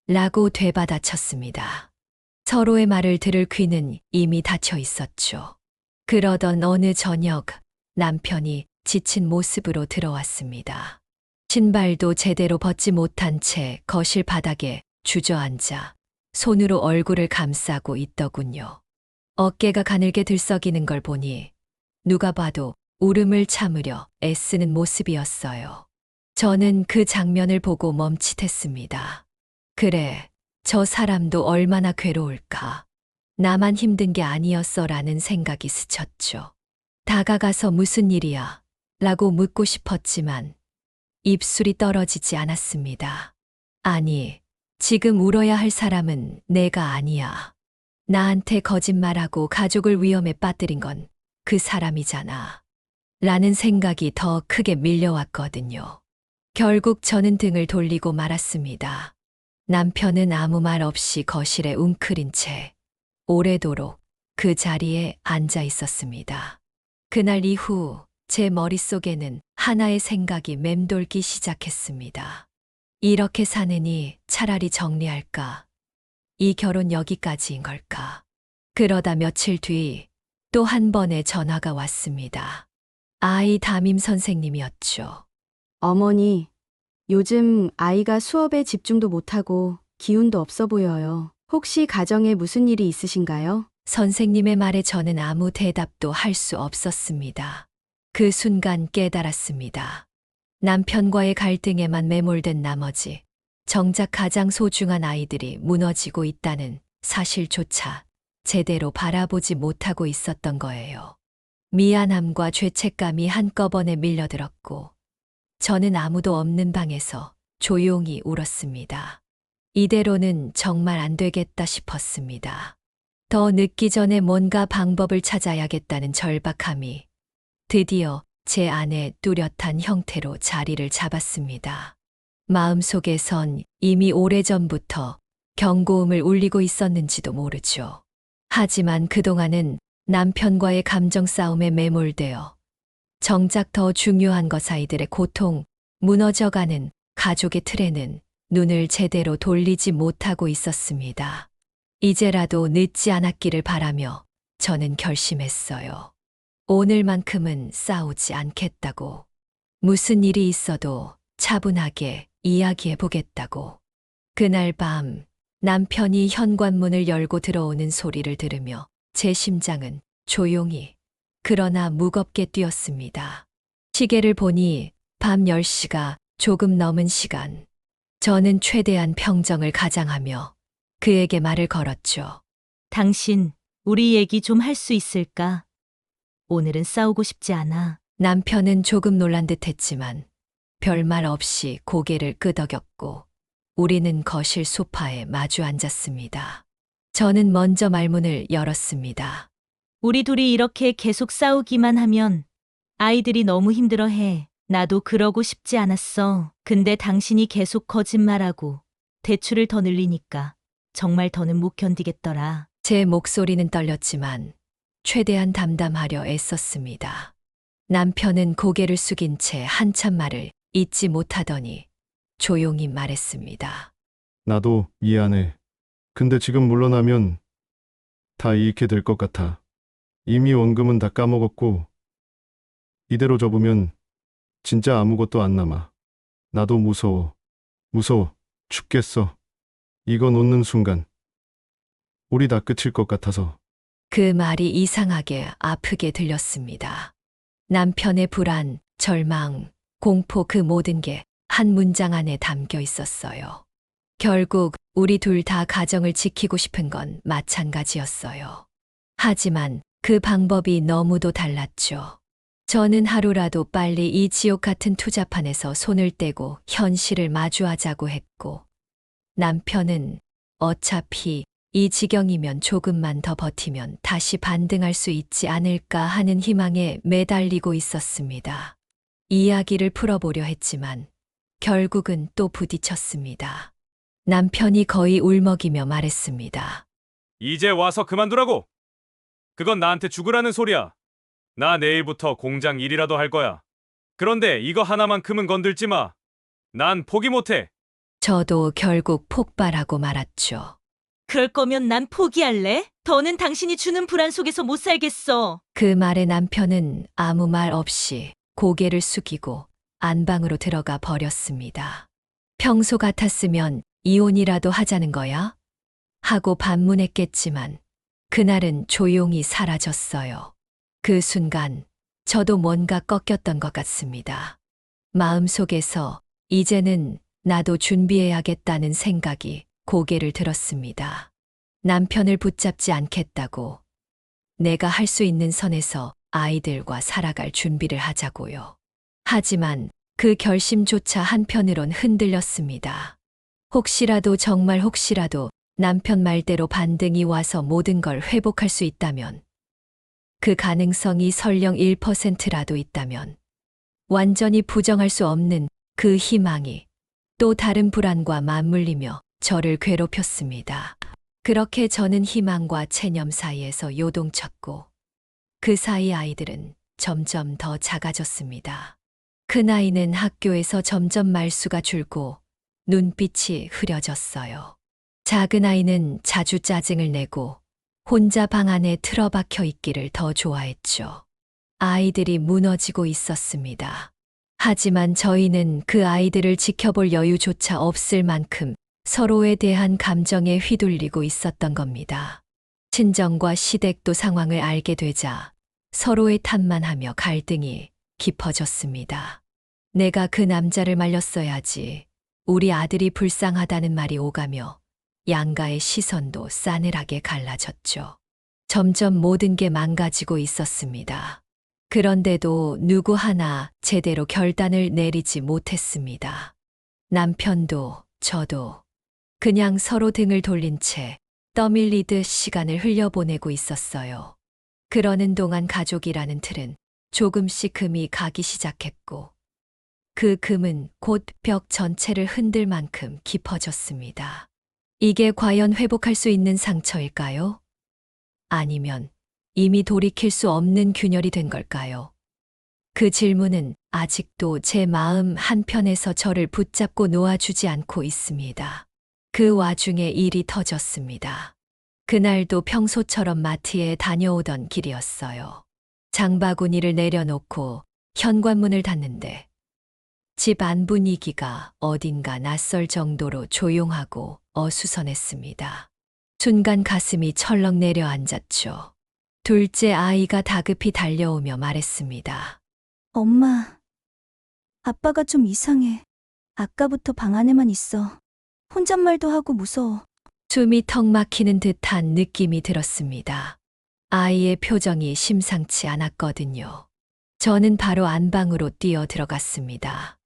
라고 되받아쳤습니다. 서로의 말을 들을 귀는 이미 닫혀 있었죠. 그러던 어느 저녁 남편이 지친 모습으로 들어왔습니다. 신발도 제대로 벗지 못한 채 거실 바닥에 주저앉아 손으로 얼굴을 감싸고 있더군요. 어깨가 가늘게 들썩이는 걸 보니 누가 봐도 울음을 참으려 애쓰는 모습이었어요. 저는 그 장면을 보고 멈칫했습니다. 그래, 저 사람도 얼마나 괴로울까. 나만 힘든 게 아니었어라는 생각이 스쳤죠. 다가가서 무슨 일이야? 라고 묻고 싶었지만 입술이 떨어지지 않았습니다. 아니, 지금 울어야 할 사람은 내가 아니야. 나한테 거짓말하고 가족을 위험에 빠뜨린 건 그 사람이잖아. 라는 생각이 더 크게 밀려왔거든요. 결국 저는 등을 돌리고 말았습니다. 남편은 아무 말 없이 거실에 웅크린 채 오래도록 그 자리에 앉아 있었습니다. 그날 이후 제 머릿속에는 하나의 생각이 맴돌기 시작했습니다. 이렇게 사느니 차라리 정리할까? 이 결혼 여기까지인 걸까? 그러다 며칠 뒤 또 한 번의 전화가 왔습니다. 아이 담임 선생님이었죠. 어머니, 요즘 아이가 수업에 집중도 못하고 기운도 없어 보여요. 혹시 가정에 무슨 일이 있으신가요? 선생님의 말에 저는 아무 대답도 할 수 없었습니다. 그 순간 깨달았습니다. 남편과의 갈등에만 매몰된 나머지 정작 가장 소중한 아이들이 무너지고 있다는 사실조차 제대로 바라보지 못하고 있었던 거예요. 미안함과 죄책감이 한꺼번에 밀려들었고 저는 아무도 없는 방에서 조용히 울었습니다. 이대로는 정말 안 되겠다 싶었습니다. 더 늦기 전에 뭔가 방법을 찾아야겠다는 절박함이 드디어 제 안에 뚜렷한 형태로 자리를 잡았습니다. 마음속에선 이미 오래전부터 경고음을 울리고 있었는지도 모르죠. 하지만 그동안은 남편과의 감정 싸움에 매몰되어 정작 더 중요한 것 아이들의 고통, 무너져가는 가족의 틀에는 눈을 제대로 돌리지 못하고 있었습니다. 이제라도 늦지 않았기를 바라며 저는 결심했어요. 오늘만큼은 싸우지 않겠다고. 무슨 일이 있어도 차분하게 이야기해 보겠다고. 그날 밤 남편이 현관문을 열고 들어오는 소리를 들으며 제 심장은 조용히 그러나 무겁게 뛰었습니다. 시계를 보니 밤 10시가 조금 넘은 시간. 저는 최대한 평정을 가장하며 그에게 말을 걸었죠. 당신, 우리 얘기 좀 할 수 있을까? 오늘은 싸우고 싶지 않아. 남편은 조금 놀란 듯 했지만 별말 없이 고개를 끄덕였고 우리는 거실 소파에 마주 앉았습니다. 저는 먼저 말문을 열었습니다. 우리 둘이 이렇게 계속 싸우기만 하면 아이들이 너무 힘들어해. 나도 그러고 싶지 않았어. 근데 당신이 계속 거짓말하고 대출을 더 늘리니까 정말 더는 못 견디겠더라. 제 목소리는 떨렸지만 최대한 담담하려 애썼습니다. 남편은 고개를 숙인 채 한참 말을 잇지 못하더니 조용히 말했습니다. 나도 이해 안 해. 근데 지금 물러나면 다 잃게 될 것 같아. 이미 원금은 다 까먹었고 이대로 접으면 진짜 아무것도 안 남아. 나도 무서워. 무서워. 죽겠어. 이거 놓는 순간 우리 다 끝일 것 같아서. 그 말이 이상하게 아프게 들렸습니다. 남편의 불안, 절망, 공포 그 모든 게 한 문장 안에 담겨 있었어요. 결국 우리 둘 다 가정을 지키고 싶은 건 마찬가지였어요. 하지만 그 방법이 너무도 달랐죠. 저는 하루라도 빨리 이 지옥 같은 투자판에서 손을 떼고 현실을 마주하자고 했고, 남편은 어차피 이 지경이면 조금만 더 버티면 다시 반등할 수 있지 않을까 하는 희망에 매달리고 있었습니다. 이야기를 풀어보려 했지만 결국은 또 부딪혔습니다. 남편이 거의 울먹이며 말했습니다. 이제 와서 그만두라고. 그건 나한테 죽으라는 소리야. 나 내일부터 공장 일이라도 할 거야. 그런데 이거 하나만큼은 건들지 마. 난 포기 못해. 저도 결국 폭발하고 말았죠. 그럴 거면 난 포기할래. 더는 당신이 주는 불안 속에서 못 살겠어. 그 말에 남편은 아무 말 없이 고개를 숙이고 안방으로 들어가 버렸습니다. 평소 같았으면 이혼이라도 하자는 거야? 하고 반문했겠지만 그날은 조용히 사라졌어요. 그 순간 저도 뭔가 꺾였던 것 같습니다. 마음속에서 이제는 나도 준비해야겠다는 생각이 고개를 들었습니다. 남편을 붙잡지 않겠다고, 내가 할 수 있는 선에서 아이들과 살아갈 준비를 하자고요. 하지만 그 결심조차 한편으론 흔들렸습니다. 혹시라도 정말 혹시라도 남편 말대로 반등이 와서 모든 걸 회복할 수 있다면, 그 가능성이 설령 1%라도 있다면, 완전히 부정할 수 없는 그 희망이 또 다른 불안과 맞물리며 저를 괴롭혔습니다. 그렇게 저는 희망과 체념 사이에서 요동쳤고, 그 사이 아이들은 점점 더 작아졌습니다. 큰아이는 학교에서 점점 말수가 줄고 눈빛이 흐려졌어요. 작은 아이는 자주 짜증을 내고 혼자 방 안에 틀어박혀 있기를 더 좋아했죠. 아이들이 무너지고 있었습니다. 하지만 저희는 그 아이들을 지켜볼 여유조차 없을 만큼 서로에 대한 감정에 휘둘리고 있었던 겁니다. 친정과 시댁도 상황을 알게 되자 서로의 탓만 하며 갈등이 깊어졌습니다. 내가 그 남자를 말렸어야지, 우리 아들이 불쌍하다는 말이 오가며 양가의 시선도 싸늘하게 갈라졌죠. 점점 모든 게 망가지고 있었습니다. 그런데도 누구 하나 제대로 결단을 내리지 못했습니다. 남편도 저도 그냥 서로 등을 돌린 채 떠밀리듯 시간을 흘려보내고 있었어요. 그러는 동안 가족이라는 틀은 조금씩 금이 가기 시작했고 그 금은 곧 벽 전체를 흔들 만큼 깊어졌습니다. 이게 과연 회복할 수 있는 상처일까요? 아니면 이미 돌이킬 수 없는 균열이 된 걸까요? 그 질문은 아직도 제 마음 한편에서 저를 붙잡고 놓아주지 않고 있습니다. 그 와중에 일이 터졌습니다. 그날도 평소처럼 마트에 다녀오던 길이었어요. 장바구니를 내려놓고 현관문을 닫는데 집 안 분위기가 어딘가 낯설 정도로 조용하고 어수선했습니다. 순간 가슴이 철렁 내려앉았죠. 둘째 아이가 다급히 달려오며 말했습니다. 엄마, 아빠가 좀 이상해. 아까부터 방 안에만 있어. 혼잣말도 하고 무서워. 숨이 턱 막히는 듯한 느낌이 들었습니다. 아이의 표정이 심상치 않았거든요. 저는 바로 안방으로 뛰어 들어갔습니다.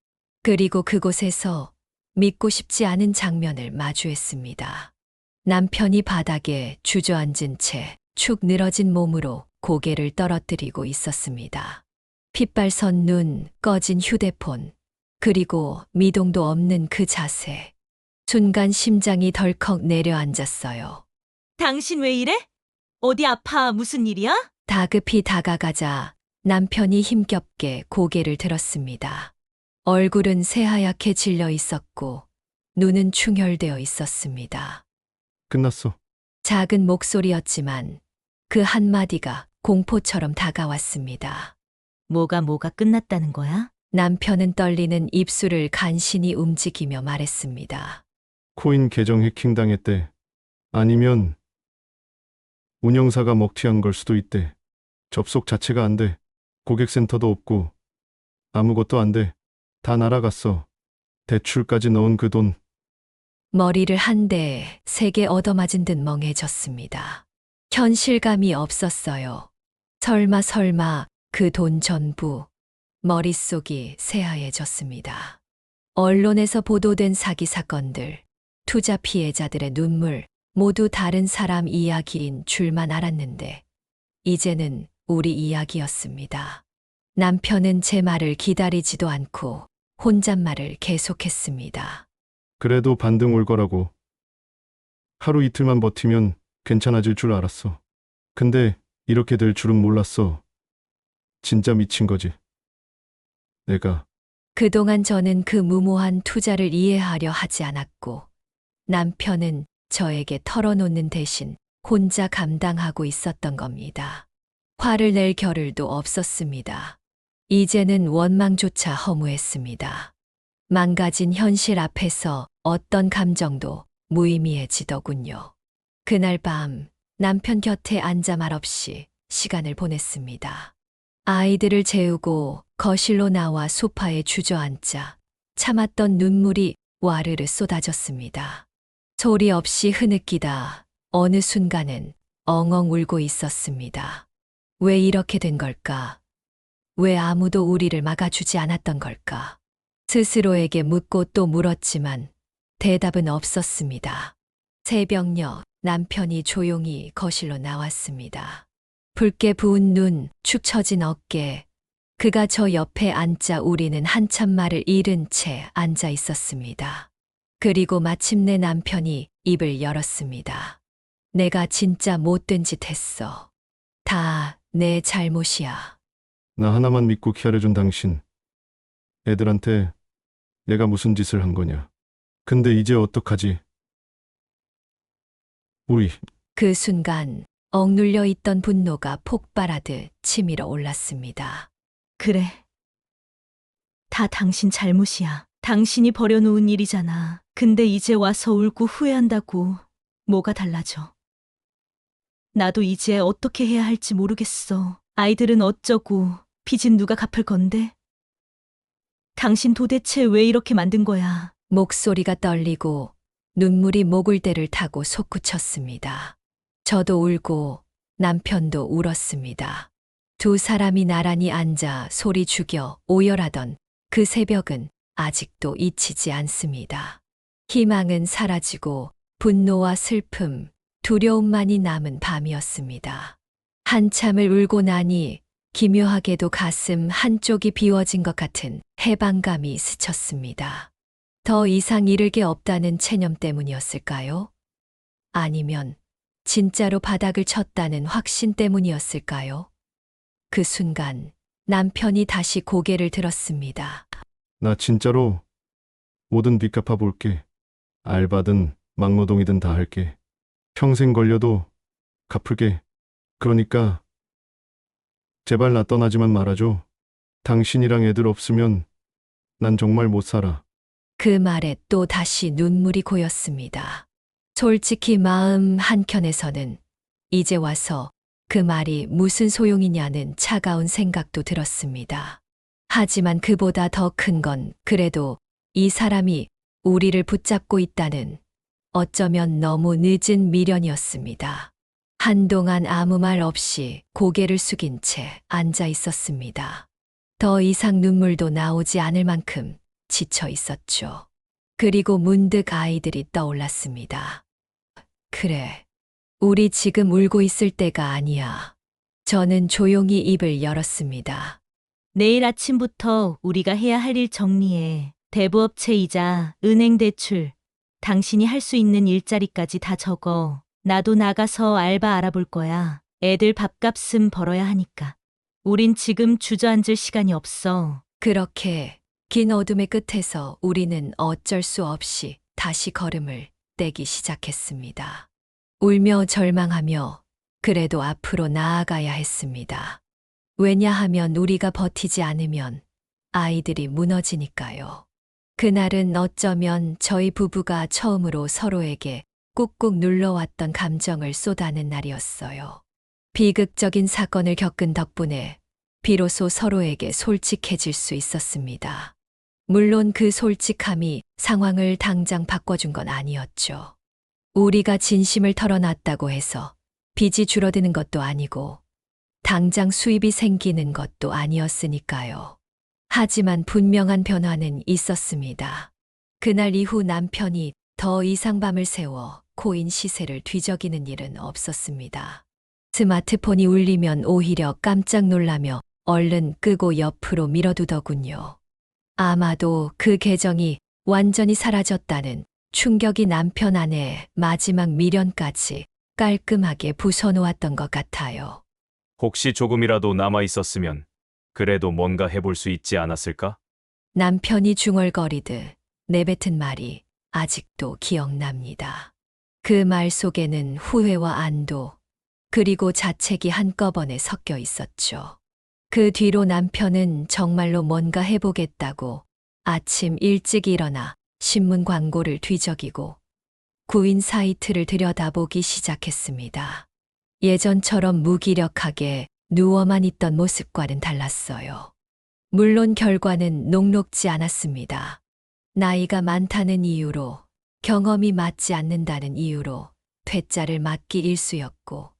그리고 그곳에서 믿고 싶지 않은 장면을 마주했습니다. 남편이 바닥에 주저앉은 채 축 늘어진 몸으로 고개를 떨어뜨리고 있었습니다. 핏발선 눈, 꺼진 휴대폰, 그리고 미동도 없는 그 자세. 순간 심장이 덜컥 내려앉았어요. 당신 왜 이래? 어디 아파? 무슨 일이야? 다급히 다가가자 남편이 힘겹게 고개를 들었습니다. 얼굴은 새하얗게 질려 있었고 눈은 충혈되어 있었습니다. 끝났어. 작은 목소리였지만 그 한마디가 공포처럼 다가왔습니다. 뭐가 끝났다는 거야? 남편은 떨리는 입술을 간신히 움직이며 말했습니다. 코인 계정 해킹 당했대. 아니면 운영사가 먹튀한 걸 수도 있대. 접속 자체가 안 돼. 고객센터도 없고 아무것도 안 돼. 다 날아갔어. 대출까지 넣은 그 돈. 머리를 한 대 세게 얻어맞은 듯 멍해졌습니다. 현실감이 없었어요. 설마 그 돈 전부. 머릿속이 새하얘졌습니다. 언론에서 보도된 사기 사건들, 투자 피해자들의 눈물, 모두 다른 사람 이야기인 줄만 알았는데 이제는 우리 이야기였습니다. 남편은 제 말을 기다리지도 않고 혼잣말을 계속했습니다. 그래도 반등 올 거라고. 하루 이틀만 버티면 괜찮아질 줄 알았어. 근데 이렇게 될 줄은 몰랐어. 진짜 미친 거지. 내가. 그동안 저는 그 무모한 투자를 이해하려 하지 않았고 남편은 저에게 털어놓는 대신 혼자 감당하고 있었던 겁니다. 화를 낼 겨를도 없었습니다. 이제는 원망조차 허무했습니다. 망가진 현실 앞에서 어떤 감정도 무의미해지더군요. 그날 밤 남편 곁에 앉아 말없이 시간을 보냈습니다. 아이들을 재우고 거실로 나와 소파에 주저앉자 참았던 눈물이 와르르 쏟아졌습니다. 소리 없이 흐느끼다 어느 순간은 엉엉 울고 있었습니다. 왜 이렇게 된 걸까? 왜 아무도 우리를 막아주지 않았던 걸까? 스스로에게 묻고 또 물었지만 대답은 없었습니다. 새벽녘 남편이 조용히 거실로 나왔습니다. 붉게 부은 눈, 축 처진 어깨. 그가 저 옆에 앉자 우리는 한참 말을 잃은 채 앉아 있었습니다. 그리고 마침내 남편이 입을 열었습니다. 내가 진짜 못된 짓 했어. 다 내 잘못이야. 나 하나만 믿고 기다려준 당신. 애들한테 내가 무슨 짓을 한 거냐. 근데 이제 어떡하지? 우리. 그 순간 억눌려 있던 분노가 폭발하듯 치밀어 올랐습니다. 그래. 다 당신 잘못이야. 당신이 버려놓은 일이잖아. 근데 이제 와서 울고 후회한다고 뭐가 달라져. 나도 이제 어떻게 해야 할지 모르겠어. 아이들은 어쩌고, 빚은 누가 갚을 건데? 당신 도대체 왜 이렇게 만든 거야? 목소리가 떨리고 눈물이 목을대를 타고 솟구쳤습니다. 저도 울고 남편도 울었습니다. 두 사람이 나란히 앉아 소리 죽여 오열하던 그 새벽은 아직도 잊히지 않습니다. 희망은 사라지고 분노와 슬픔, 두려움만이 남은 밤이었습니다. 한참을 울고 나니 기묘하게도 가슴 한쪽이 비워진 것 같은 해방감이 스쳤습니다. 더 이상 잃을 게 없다는 체념 때문이었을까요? 아니면 진짜로 바닥을 쳤다는 확신 때문이었을까요? 그 순간 남편이 다시 고개를 들었습니다. 나 진짜로 모든 빚 갚아 볼게. 알바든 막노동이든 다 할게. 평생 걸려도 갚을게. 그러니까 제발 나 떠나지만 말아줘. 당신이랑 애들 없으면 난 정말 못 살아. 그 말에 또 다시 눈물이 고였습니다. 솔직히 마음 한켠에서는 이제 와서 그 말이 무슨 소용이냐는 차가운 생각도 들었습니다. 하지만 그보다 더 큰 건 그래도 이 사람이 우리를 붙잡고 있다는 어쩌면 너무 늦은 미련이었습니다. 한동안 아무 말 없이 고개를 숙인 채 앉아 있었습니다. 더 이상 눈물도 나오지 않을 만큼 지쳐 있었죠. 그리고 문득 아이들이 떠올랐습니다. 그래, 우리 지금 울고 있을 때가 아니야. 저는 조용히 입을 열었습니다. 내일 아침부터 우리가 해야 할 일 정리해. 대부업체 이자, 은행 대출, 당신이 할 수 있는 일자리까지 다 적어. 나도 나가서 알바 알아볼 거야. 애들 밥값은 벌어야 하니까. 우린 지금 주저앉을 시간이 없어. 그렇게 긴 어둠의 끝에서 우리는 어쩔 수 없이 다시 걸음을 떼기 시작했습니다. 울며 절망하며 그래도 앞으로 나아가야 했습니다. 왜냐하면 우리가 버티지 않으면 아이들이 무너지니까요. 그날은 어쩌면 저희 부부가 처음으로 서로에게 꾹꾹 눌러왔던 감정을 쏟아낸 날이었어요. 비극적인 사건을 겪은 덕분에 비로소 서로에게 솔직해질 수 있었습니다. 물론 그 솔직함이 상황을 당장 바꿔준 건 아니었죠. 우리가 진심을 털어놨다고 해서 빚이 줄어드는 것도 아니고 당장 수입이 생기는 것도 아니었으니까요. 하지만 분명한 변화는 있었습니다. 그날 이후 남편이 더 이상 밤을 새워 코인 시세를 뒤적이는 일은 없었습니다. 스마트폰이 울리면 오히려 깜짝 놀라며 얼른 끄고 옆으로 밀어두더군요. 아마도 그 계정이 완전히 사라졌다는 충격이 남편 안에 마지막 미련까지 깔끔하게 부숴놓았던 것 같아요. 혹시 조금이라도 남아 있었으면 그래도 뭔가 해볼 수 있지 않았을까? 남편이 중얼거리듯 내뱉은 말이 아직도 기억납니다. 그 말 속에는 후회와 안도, 그리고 자책이 한꺼번에 섞여 있었죠. 그 뒤로 남편은 정말로 뭔가 해보겠다고 아침 일찍 일어나 신문 광고를 뒤적이고 구인 사이트를 들여다보기 시작했습니다. 예전처럼 무기력하게 누워만 있던 모습과는 달랐어요. 물론 결과는 녹록지 않았습니다. 나이가 많다는 이유로, 경험이 맞지 않는다는 이유로 퇴짜를 맞기 일쑤였고,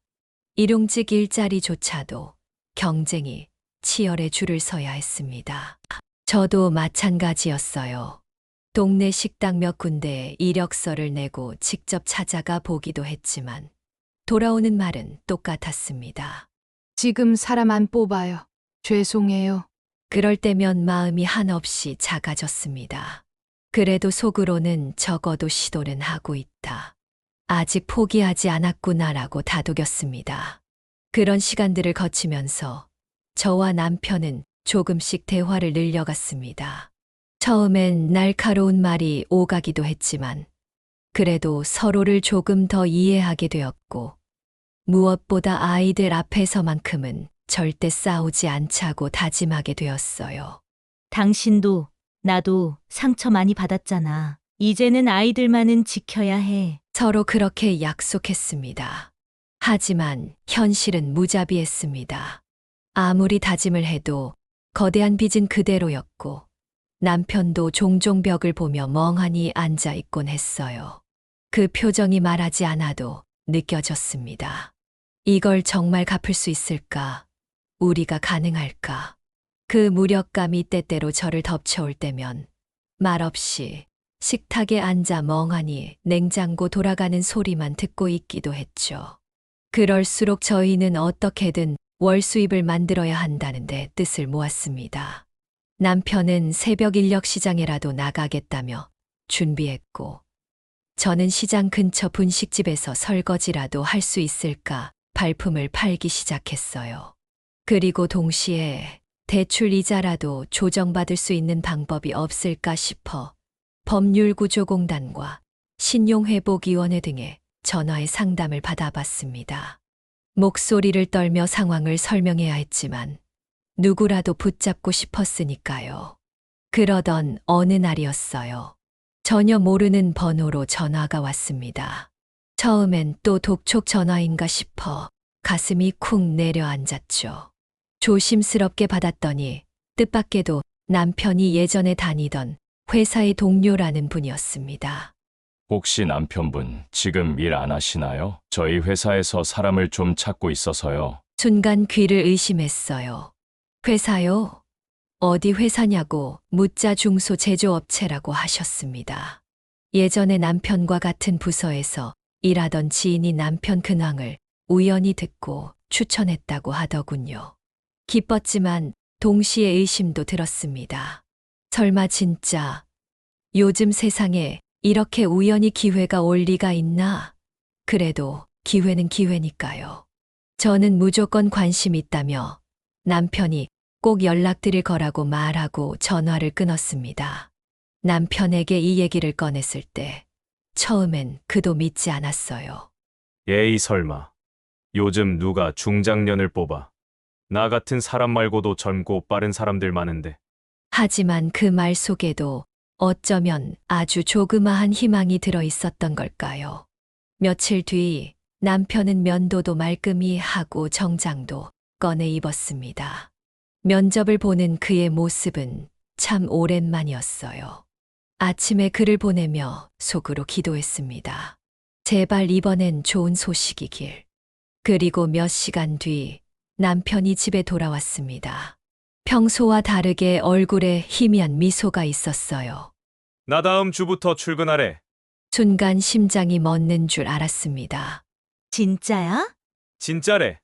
일용직 일자리조차도 경쟁이 치열해 줄을 서야 했습니다. 저도 마찬가지였어요. 동네 식당 몇 군데에 이력서를 내고 직접 찾아가 보기도 했지만 돌아오는 말은 똑같았습니다. 지금 사람 안 뽑아요. 죄송해요. 그럴 때면 마음이 한없이 작아졌습니다. 그래도 속으로는 적어도 시도는 하고 있다. 아직 포기하지 않았구나라고 다독였습니다. 그런 시간들을 거치면서 저와 남편은 조금씩 대화를 늘려갔습니다. 처음엔 날카로운 말이 오가기도 했지만 그래도 서로를 조금 더 이해하게 되었고 무엇보다 아이들 앞에서만큼은 절대 싸우지 않자고 다짐하게 되었어요. 당신도 나도 상처 많이 받았잖아. 이제는 아이들만은 지켜야 해. 서로 그렇게 약속했습니다. 하지만 현실은 무자비했습니다. 아무리 다짐을 해도 거대한 빚은 그대로였고 남편도 종종 벽을 보며 멍하니 앉아 있곤 했어요. 그 표정이 말하지 않아도 느껴졌습니다. 이걸 정말 갚을 수 있을까? 우리가 가능할까? 그 무력감이 때때로 저를 덮쳐올 때면 말없이 식탁에 앉아 멍하니 냉장고 돌아가는 소리만 듣고 있기도 했죠. 그럴수록 저희는 어떻게든 월 수입을 만들어야 한다는데 뜻을 모았습니다. 남편은 새벽 인력 시장에라도 나가겠다며 준비했고, 저는 시장 근처 분식집에서 설거지라도 할 수 있을까 발품을 팔기 시작했어요. 그리고 동시에 대출 이자라도 조정받을 수 있는 방법이 없을까 싶어 법률구조공단과 신용회복위원회 등의 전화의 상담을 받아봤습니다. 목소리를 떨며 상황을 설명해야 했지만 누구라도 붙잡고 싶었으니까요. 그러던 어느 날이었어요. 전혀 모르는 번호로 전화가 왔습니다. 처음엔 또 독촉 전화인가 싶어 가슴이 쿵 내려앉았죠. 조심스럽게 받았더니 뜻밖에도 남편이 예전에 다니던 회사의 동료라는 분이었습니다. 혹시 남편분 지금 일 안 하시나요? 저희 회사에서 사람을 좀 찾고 있어서요. 순간 귀를 의심했어요. 회사요? 어디 회사냐고 묻자 중소제조업체라고 하셨습니다. 예전에 남편과 같은 부서에서 일하던 지인이 남편 근황을 우연히 듣고 추천했다고 하더군요. 기뻤지만 동시에 의심도 들었습니다. 설마 진짜 요즘 세상에 이렇게 우연히 기회가 올 리가 있나? 그래도 기회는 기회니까요. 저는 무조건 관심 있다며 남편이 꼭 연락드릴 거라고 말하고 전화를 끊었습니다. 남편에게 이 얘기를 꺼냈을 때 처음엔 그도 믿지 않았어요. 에이 설마. 요즘 누가 중장년을 뽑아. 나 같은 사람 말고도 젊고 빠른 사람들 많은데. 하지만 그 말 속에도 어쩌면 아주 조그마한 희망이 들어 있었던 걸까요? 며칠 뒤 남편은 면도도 말끔히 하고 정장도 꺼내 입었습니다. 면접을 보는 그의 모습은 참 오랜만이었어요. 아침에 글을 보내며 속으로 기도했습니다. 제발 이번엔 좋은 소식이길. 그리고 몇 시간 뒤 남편이 집에 돌아왔습니다. 평소와 다르게 얼굴에 희미한 미소가 있었어요. 나 다음 주부터 출근하래. 순간 심장이 멎는 줄 알았습니다. 진짜야? 진짜래.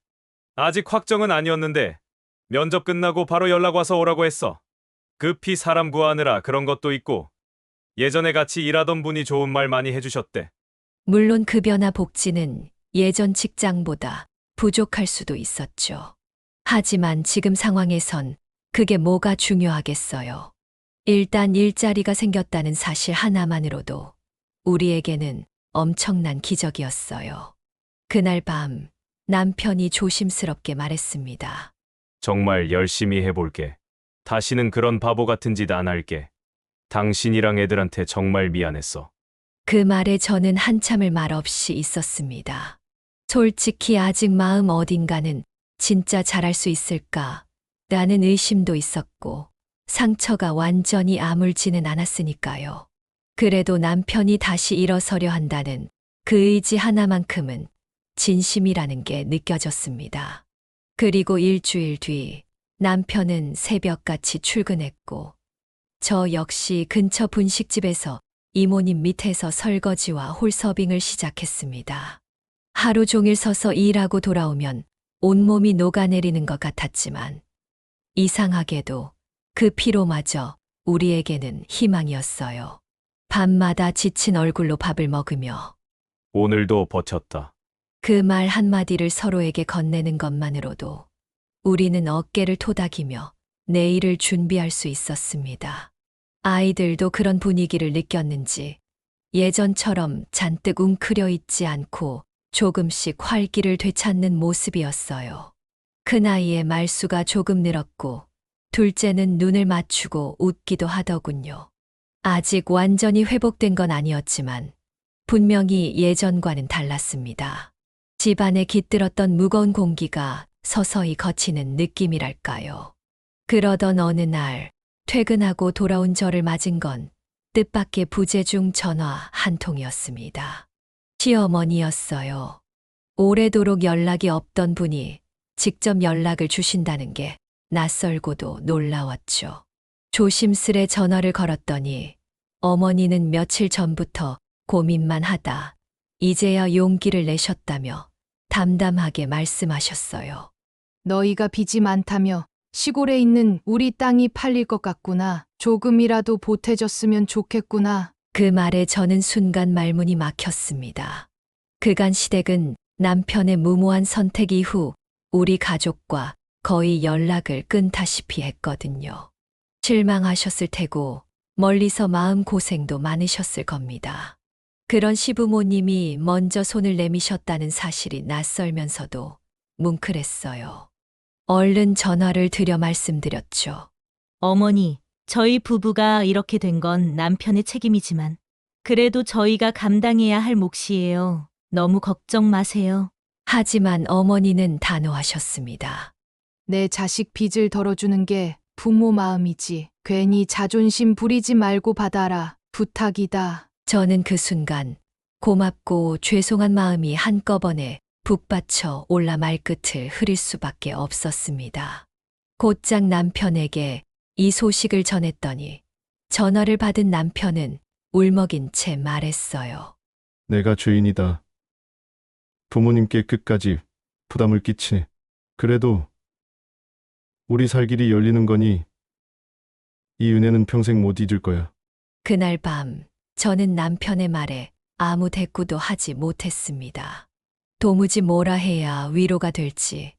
아직 확정은 아니었는데 면접 끝나고 바로 연락 와서 오라고 했어. 급히 사람 구하느라 그런 것도 있고 예전에 같이 일하던 분이 좋은 말 많이 해주셨대. 물론 급여나 복지는 예전 직장보다 부족할 수도 있었죠. 하지만 지금 상황에선 그게 뭐가 중요하겠어요. 일단 일자리가 생겼다는 사실 하나만으로도 우리에게는 엄청난 기적이었어요. 그날 밤 남편이 조심스럽게 말했습니다. 정말 열심히 해볼게. 다시는 그런 바보 같은 짓 안 할게. 당신이랑 애들한테 정말 미안했어. 그 말에 저는 한참을 말없이 있었습니다. 솔직히 아직 마음 어딘가는 진짜 잘할 수 있을까? 라는 의심도 있었고 상처가 완전히 아물지는 않았으니까요. 그래도 남편이 다시 일어서려 한다는 그 의지 하나만큼은 진심이라는 게 느껴졌습니다. 그리고 일주일 뒤 남편은 새벽같이 출근했고 저 역시 근처 분식집에서 이모님 밑에서 설거지와 홀서빙을 시작했습니다. 하루 종일 서서 일하고 돌아오면 온몸이 녹아내리는 것 같았지만 이상하게도 그 피로마저 우리에게는 희망이었어요. 밤마다 지친 얼굴로 밥을 먹으며 오늘도 버텼다. 그 말 한마디를 서로에게 건네는 것만으로도 우리는 어깨를 토닥이며 내일을 준비할 수 있었습니다. 아이들도 그런 분위기를 느꼈는지 예전처럼 잔뜩 웅크려 있지 않고 조금씩 활기를 되찾는 모습이었어요. 큰아이의 말수가 조금 늘었고 둘째는 눈을 맞추고 웃기도 하더군요. 아직 완전히 회복된 건 아니었지만 분명히 예전과는 달랐습니다. 집안에 깃들었던 무거운 공기가 서서히 걷히는 느낌이랄까요. 그러던 어느 날 퇴근하고 돌아온 저를 맞은 건 뜻밖의 부재중 전화 한 통이었습니다. 시어머니였어요. 오래도록 연락이 없던 분이 직접 연락을 주신다는 게 낯설고도 놀라웠죠. 조심스레 전화를 걸었더니 어머니는 며칠 전부터 고민만 하다 이제야 용기를 내셨다며 담담하게 말씀하셨어요. 너희가 빚이 많다며 시골에 있는 우리 땅이 팔릴 것 같구나. 조금이라도 보태줬으면 좋겠구나. 그 말에 저는 순간 말문이 막혔습니다. 그간 시댁은 남편의 무모한 선택 이후 우리 가족과 거의 연락을 끊다시피 했거든요. 실망하셨을 테고 멀리서 마음 고생도 많으셨을 겁니다. 그런 시부모님이 먼저 손을 내미셨다는 사실이 낯설면서도 뭉클했어요. 얼른 전화를 드려 말씀드렸죠. 어머니, 저희 부부가 이렇게 된 건 남편의 책임이지만 그래도 저희가 감당해야 할 몫이에요. 너무 걱정 마세요. 하지만 어머니는 단호하셨습니다. 내 자식 빚을 덜어주는 게 부모 마음이지. 괜히 자존심 부리지 말고 받아라. 부탁이다. 저는 그 순간 고맙고 죄송한 마음이 한꺼번에 북받쳐 올라 말끝을 흐릴 수밖에 없었습니다. 곧장 남편에게 이 소식을 전했더니 전화를 받은 남편은 울먹인 채 말했어요. 내가 죄인이다. 부모님께 끝까지 부담을 끼치네. 그래도 우리 살 길이 열리는 거니 이 은혜는 평생 못 잊을 거야. 그날 밤 저는 남편의 말에 아무 대꾸도 하지 못했습니다. 도무지 뭐라 해야 위로가 될지,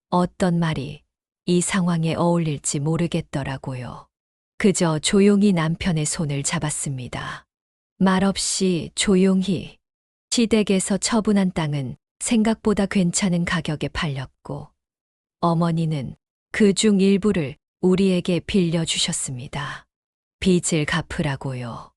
어떤 말이 이 상황에 어울릴지 모르겠더라고요. 그저 조용히 남편의 손을 잡았습니다. 말없이 조용히. 시댁에서 처분한 땅은 생각보다 괜찮은 가격에 팔렸고, 어머니는 그중 일부를 우리에게 빌려주셨습니다. 빚을 갚으라고요.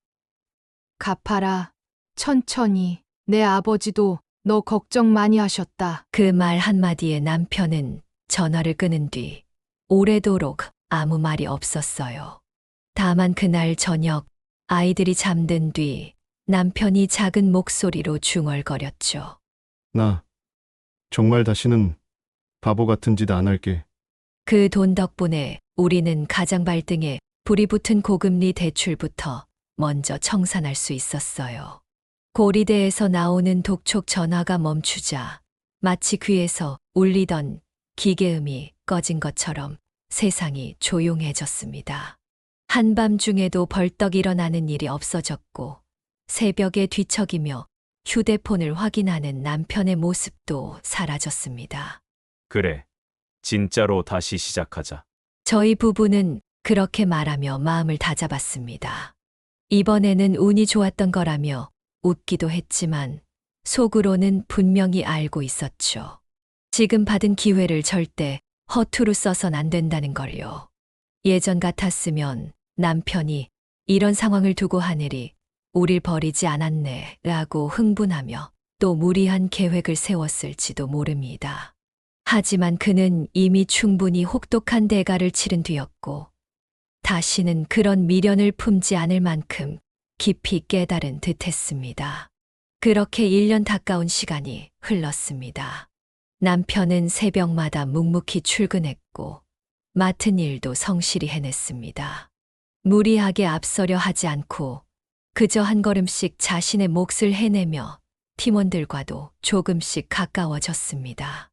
갚아라. 천천히. 내 아버지도 너 걱정 많이 하셨다. 그 말 한마디에 남편은 전화를 끊은 뒤 오래도록 아무 말이 없었어요. 다만 그날 저녁 아이들이 잠든 뒤 남편이 작은 목소리로 중얼거렸죠. 나 정말 다시는 바보 같은 짓 안 할게. 그 돈 덕분에 우리는 가장 발등에 불이 붙은 고금리 대출부터 먼저 청산할 수 있었어요. 고리대에서 나오는 독촉 전화가 멈추자 마치 귀에서 울리던 기계음이 꺼진 것처럼 세상이 조용해졌습니다. 한밤중에도 벌떡 일어나는 일이 없어졌고 새벽에 뒤척이며 휴대폰을 확인하는 남편의 모습도 사라졌습니다. 그래. 진짜로 다시 시작하자. 저희 부부는 그렇게 말하며 마음을 다잡았습니다. 이번에는 운이 좋았던 거라며 웃기도 했지만 속으로는 분명히 알고 있었죠. 지금 받은 기회를 절대 허투루 써선 안 된다는 걸요. 예전 같았으면 남편이 이런 상황을 두고 하늘이 우릴 버리지 않았네 라고 흥분하며 또 무리한 계획을 세웠을지도 모릅니다. 하지만 그는 이미 충분히 혹독한 대가를 치른 뒤였고 다시는 그런 미련을 품지 않을 만큼 깊이 깨달은 듯했습니다. 그렇게 1년 가까운 시간이 흘렀습니다. 남편은 새벽마다 묵묵히 출근했고 맡은 일도 성실히 해냈습니다. 무리하게 앞서려 하지 않고 그저 한 걸음씩 자신의 몫을 해내며 팀원들과도 조금씩 가까워졌습니다.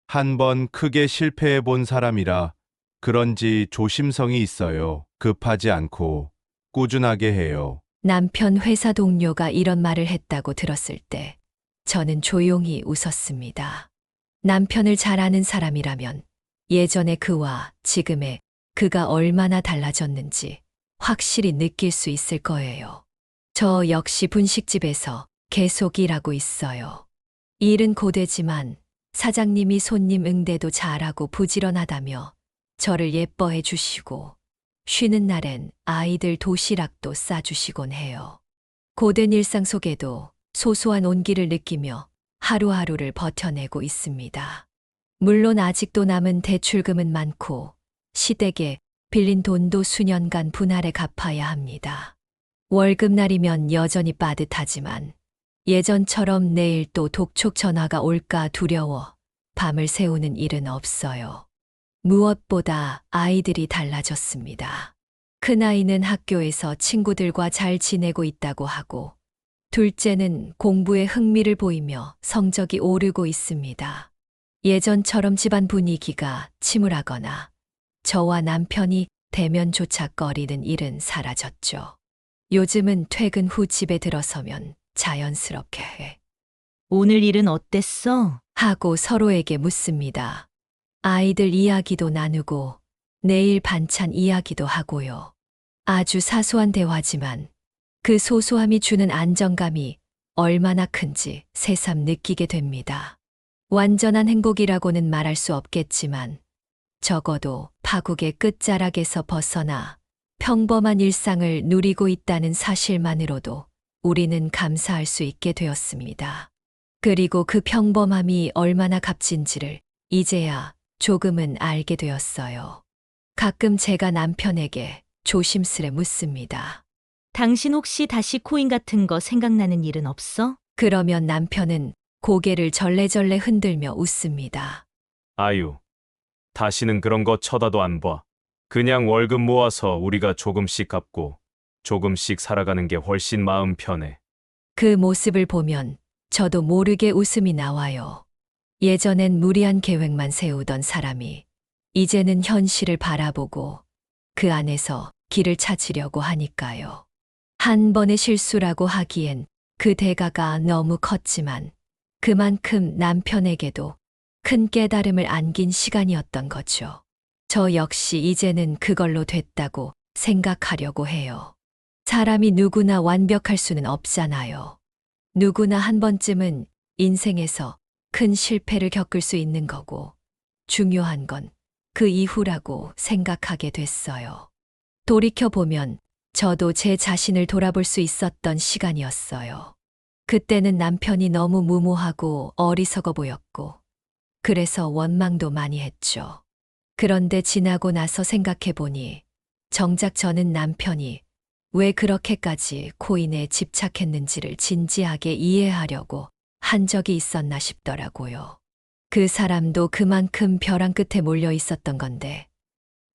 한 번 크게 실패해 본 사람이라 그런지 조심성이 있어요. 급하지 않고 꾸준하게 해요. 남편 회사 동료가 이런 말을 했다고 들었을 때 저는 조용히 웃었습니다. 남편을 잘 아는 사람이라면 예전의 그와 지금의 그가 얼마나 달라졌는지 확실히 느낄 수 있을 거예요. 저 역시 분식집에서 계속 일하고 있어요. 일은 고되지만 사장님이 손님 응대도 잘하고 부지런하다며 저를 예뻐해 주시고 쉬는 날엔 아이들 도시락도 싸주시곤 해요. 고된 일상 속에도 소소한 온기를 느끼며 하루하루를 버텨내고 있습니다. 물론 아직도 남은 대출금은 많고 시댁에 빌린 돈도 수년간 분할해 갚아야 합니다. 월급날이면 여전히 빠듯하지만 예전처럼 내일 또 독촉 전화가 올까 두려워 밤을 새우는 일은 없어요. 무엇보다 아이들이 달라졌습니다. 큰아이는 학교에서 친구들과 잘 지내고 있다고 하고 둘째는 공부에 흥미를 보이며 성적이 오르고 있습니다. 예전처럼 집안 분위기가 침울하거나 저와 남편이 대면 조착거리는 일은 사라졌죠. 요즘은 퇴근 후 집에 들어서면 자연스럽게 해. 오늘 일은 어땠어? 하고 서로에게 묻습니다. 아이들 이야기도 나누고 내일 반찬 이야기도 하고요. 아주 사소한 대화지만 그 소소함이 주는 안정감이 얼마나 큰지 새삼 느끼게 됩니다. 완전한 행복이라고는 말할 수 없겠지만 적어도 파국의 끝자락에서 벗어나 평범한 일상을 누리고 있다는 사실만으로도 우리는 감사할 수 있게 되었습니다. 그리고 그 평범함이 얼마나 값진지를 이제야 조금은 알게 되었어요. 가끔 제가 남편에게 조심스레 묻습니다. 당신 혹시 다시 코인 같은 거 생각나는 일은 없어? 그러면 남편은 고개를 절레절레 흔들며 웃습니다. 아유, 다시는 그런 거 쳐다도 안 봐. 그냥 월급 모아서 우리가 조금씩 갚고 조금씩 살아가는 게 훨씬 마음 편해. 그 모습을 보면 저도 모르게 웃음이 나와요. 예전엔 무리한 계획만 세우던 사람이 이제는 현실을 바라보고 그 안에서 길을 찾으려고 하니까요. 한 번의 실수라고 하기엔 그 대가가 너무 컸지만 그만큼 남편에게도 큰 깨달음을 안긴 시간이었던 거죠. 저 역시 이제는 그걸로 됐다고 생각하려고 해요. 사람이 누구나 완벽할 수는 없잖아요. 누구나 한 번쯤은 인생에서 큰 실패를 겪을 수 있는 거고 중요한 건 그 이후라고 생각하게 됐어요. 돌이켜보면 저도 제 자신을 돌아볼 수 있었던 시간이었어요. 그때는 남편이 너무 무모하고 어리석어 보였고 그래서 원망도 많이 했죠. 그런데 지나고 나서 생각해보니 정작 저는 남편이 왜 그렇게까지 코인에 집착했는지를 진지하게 이해하려고 한 적이 있었나 싶더라고요. 그 사람도 그만큼 벼랑 끝에 몰려 있었던 건데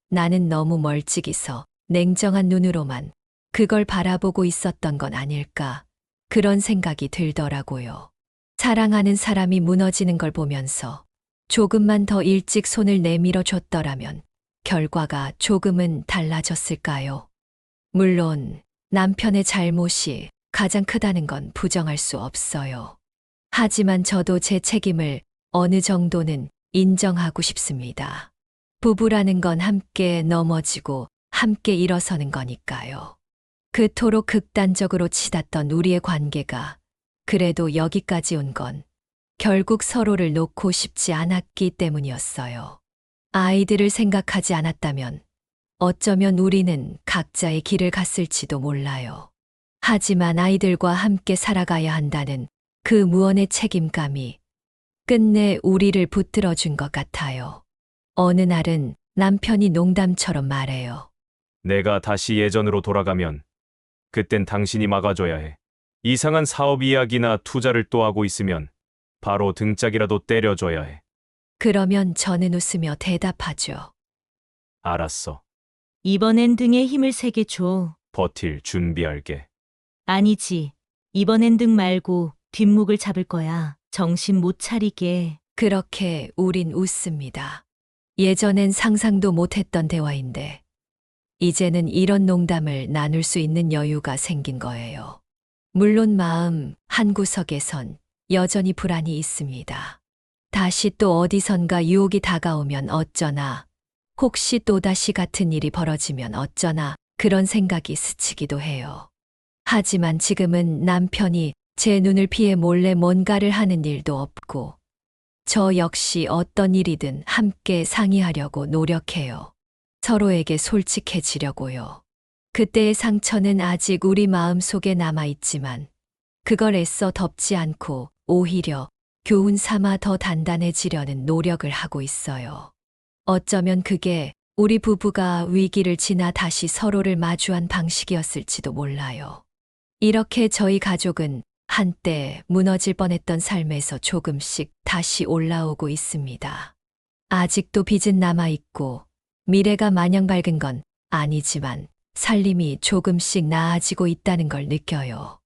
나는 너무 멀찍이서 냉정한 눈으로만 그걸 바라보고 있었던 건 아닐까 그런 생각이 들더라고요. 사랑하는 사람이 무너지는 걸 보면서 조금만 더 일찍 손을 내밀어 줬더라면 결과가 조금은 달라졌을까요? 물론 남편의 잘못이 가장 크다는 건 부정할 수 없어요. 하지만 저도 제 책임을 어느 정도는 인정하고 싶습니다. 부부라는 건 함께 넘어지고 함께 일어서는 거니까요. 그토록 극단적으로 치닫던 우리의 관계가 그래도 여기까지 온 건 결국 서로를 놓고 싶지 않았기 때문이었어요. 아이들을 생각하지 않았다면 어쩌면 우리는 각자의 길을 갔을지도 몰라요. 하지만 아이들과 함께 살아가야 한다는 그 무언의 책임감이 끝내 우리를 붙들어 준 것 같아요. 어느 날은 남편이 농담처럼 말해요. 내가 다시 예전으로 돌아가면 그땐 당신이 막아줘야 해. 이상한 사업 이야기나 투자를 또 하고 있으면 바로 등짝이라도 때려줘야 해. 그러면 저는 웃으며 대답하죠. 알았어. 이번엔 등에 힘을 세게 줘. 버틸 준비할게. 아니지. 이번엔 등 말고 뒷목을 잡을 거야. 정신 못 차리게. 그렇게 우린 웃습니다. 예전엔 상상도 못했던 대화인데 이제는 이런 농담을 나눌 수 있는 여유가 생긴 거예요. 물론 마음 한구석에선 여전히 불안이 있습니다. 다시 또 어디선가 유혹이 다가오면 어쩌나, 혹시 또다시 같은 일이 벌어지면 어쩌나 그런 생각이 스치기도 해요. 하지만 지금은 남편이 제 눈을 피해 몰래 뭔가를 하는 일도 없고 저 역시 어떤 일이든 함께 상의하려고 노력해요. 서로에게 솔직해지려고요. 그때의 상처는 아직 우리 마음속에 남아있지만 그걸 애써 덮지 않고 오히려 교훈 삼아 더 단단해지려는 노력을 하고 있어요. 어쩌면 그게 우리 부부가 위기를 지나 다시 서로를 마주한 방식이었을지도 몰라요. 이렇게 저희 가족은 한때 무너질 뻔했던 삶에서 조금씩 다시 올라오고 있습니다. 아직도 빚은 남아있고 미래가 마냥 밝은 건 아니지만 살림이 조금씩 나아지고 있다는 걸 느껴요.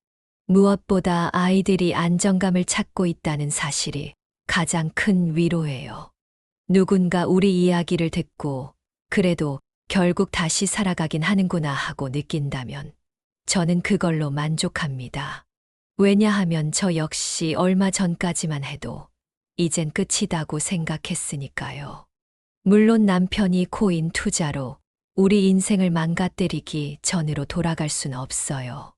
무엇보다 아이들이 안정감을 찾고 있다는 사실이 가장 큰 위로예요. 누군가 우리 이야기를 듣고 그래도 결국 다시 살아가긴 하는구나 하고 느낀다면 저는 그걸로 만족합니다. 왜냐하면 저 역시 얼마 전까지만 해도 이젠 끝이다고 생각했으니까요. 물론 남편이 코인 투자로 우리 인생을 망가뜨리기 전으로 돌아갈 수는 없어요.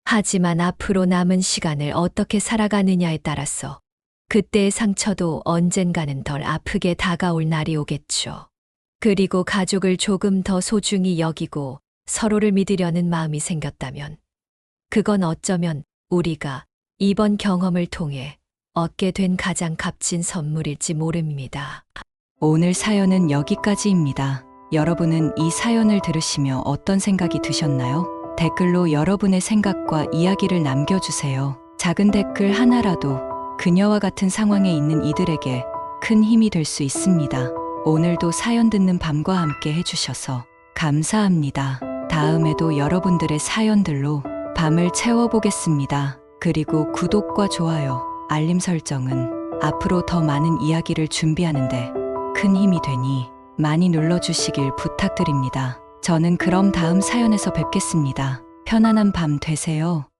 하지만 앞으로 남은 시간을 어떻게 살아가느냐에 따라서 그때의 상처도 언젠가는 덜 아프게 다가올 날이 오겠죠. 그리고 가족을 조금 더 소중히 여기고 서로를 믿으려는 마음이 생겼다면 그건 어쩌면 우리가 이번 경험을 통해 얻게 된 가장 값진 선물일지 모릅니다. 오늘 사연은 여기까지입니다. 여러분은 이 사연을 들으시며 어떤 생각이 드셨나요? 댓글로 여러분의 생각과 이야기를 남겨주세요. 작은 댓글 하나라도 그녀와 같은 상황에 있는 이들에게 큰 힘이 될 수 있습니다. 오늘도 사연 듣는 밤과 함께 해주셔서 감사합니다. 다음에도 여러분들의 사연들로 밤을 채워보겠습니다. 그리고 구독과 좋아요, 알림 설정은 앞으로 더 많은 이야기를 준비하는데 큰 힘이 되니 많이 눌러주시길 부탁드립니다. 저는 그럼 다음 사연에서 뵙겠습니다. 편안한 밤 되세요.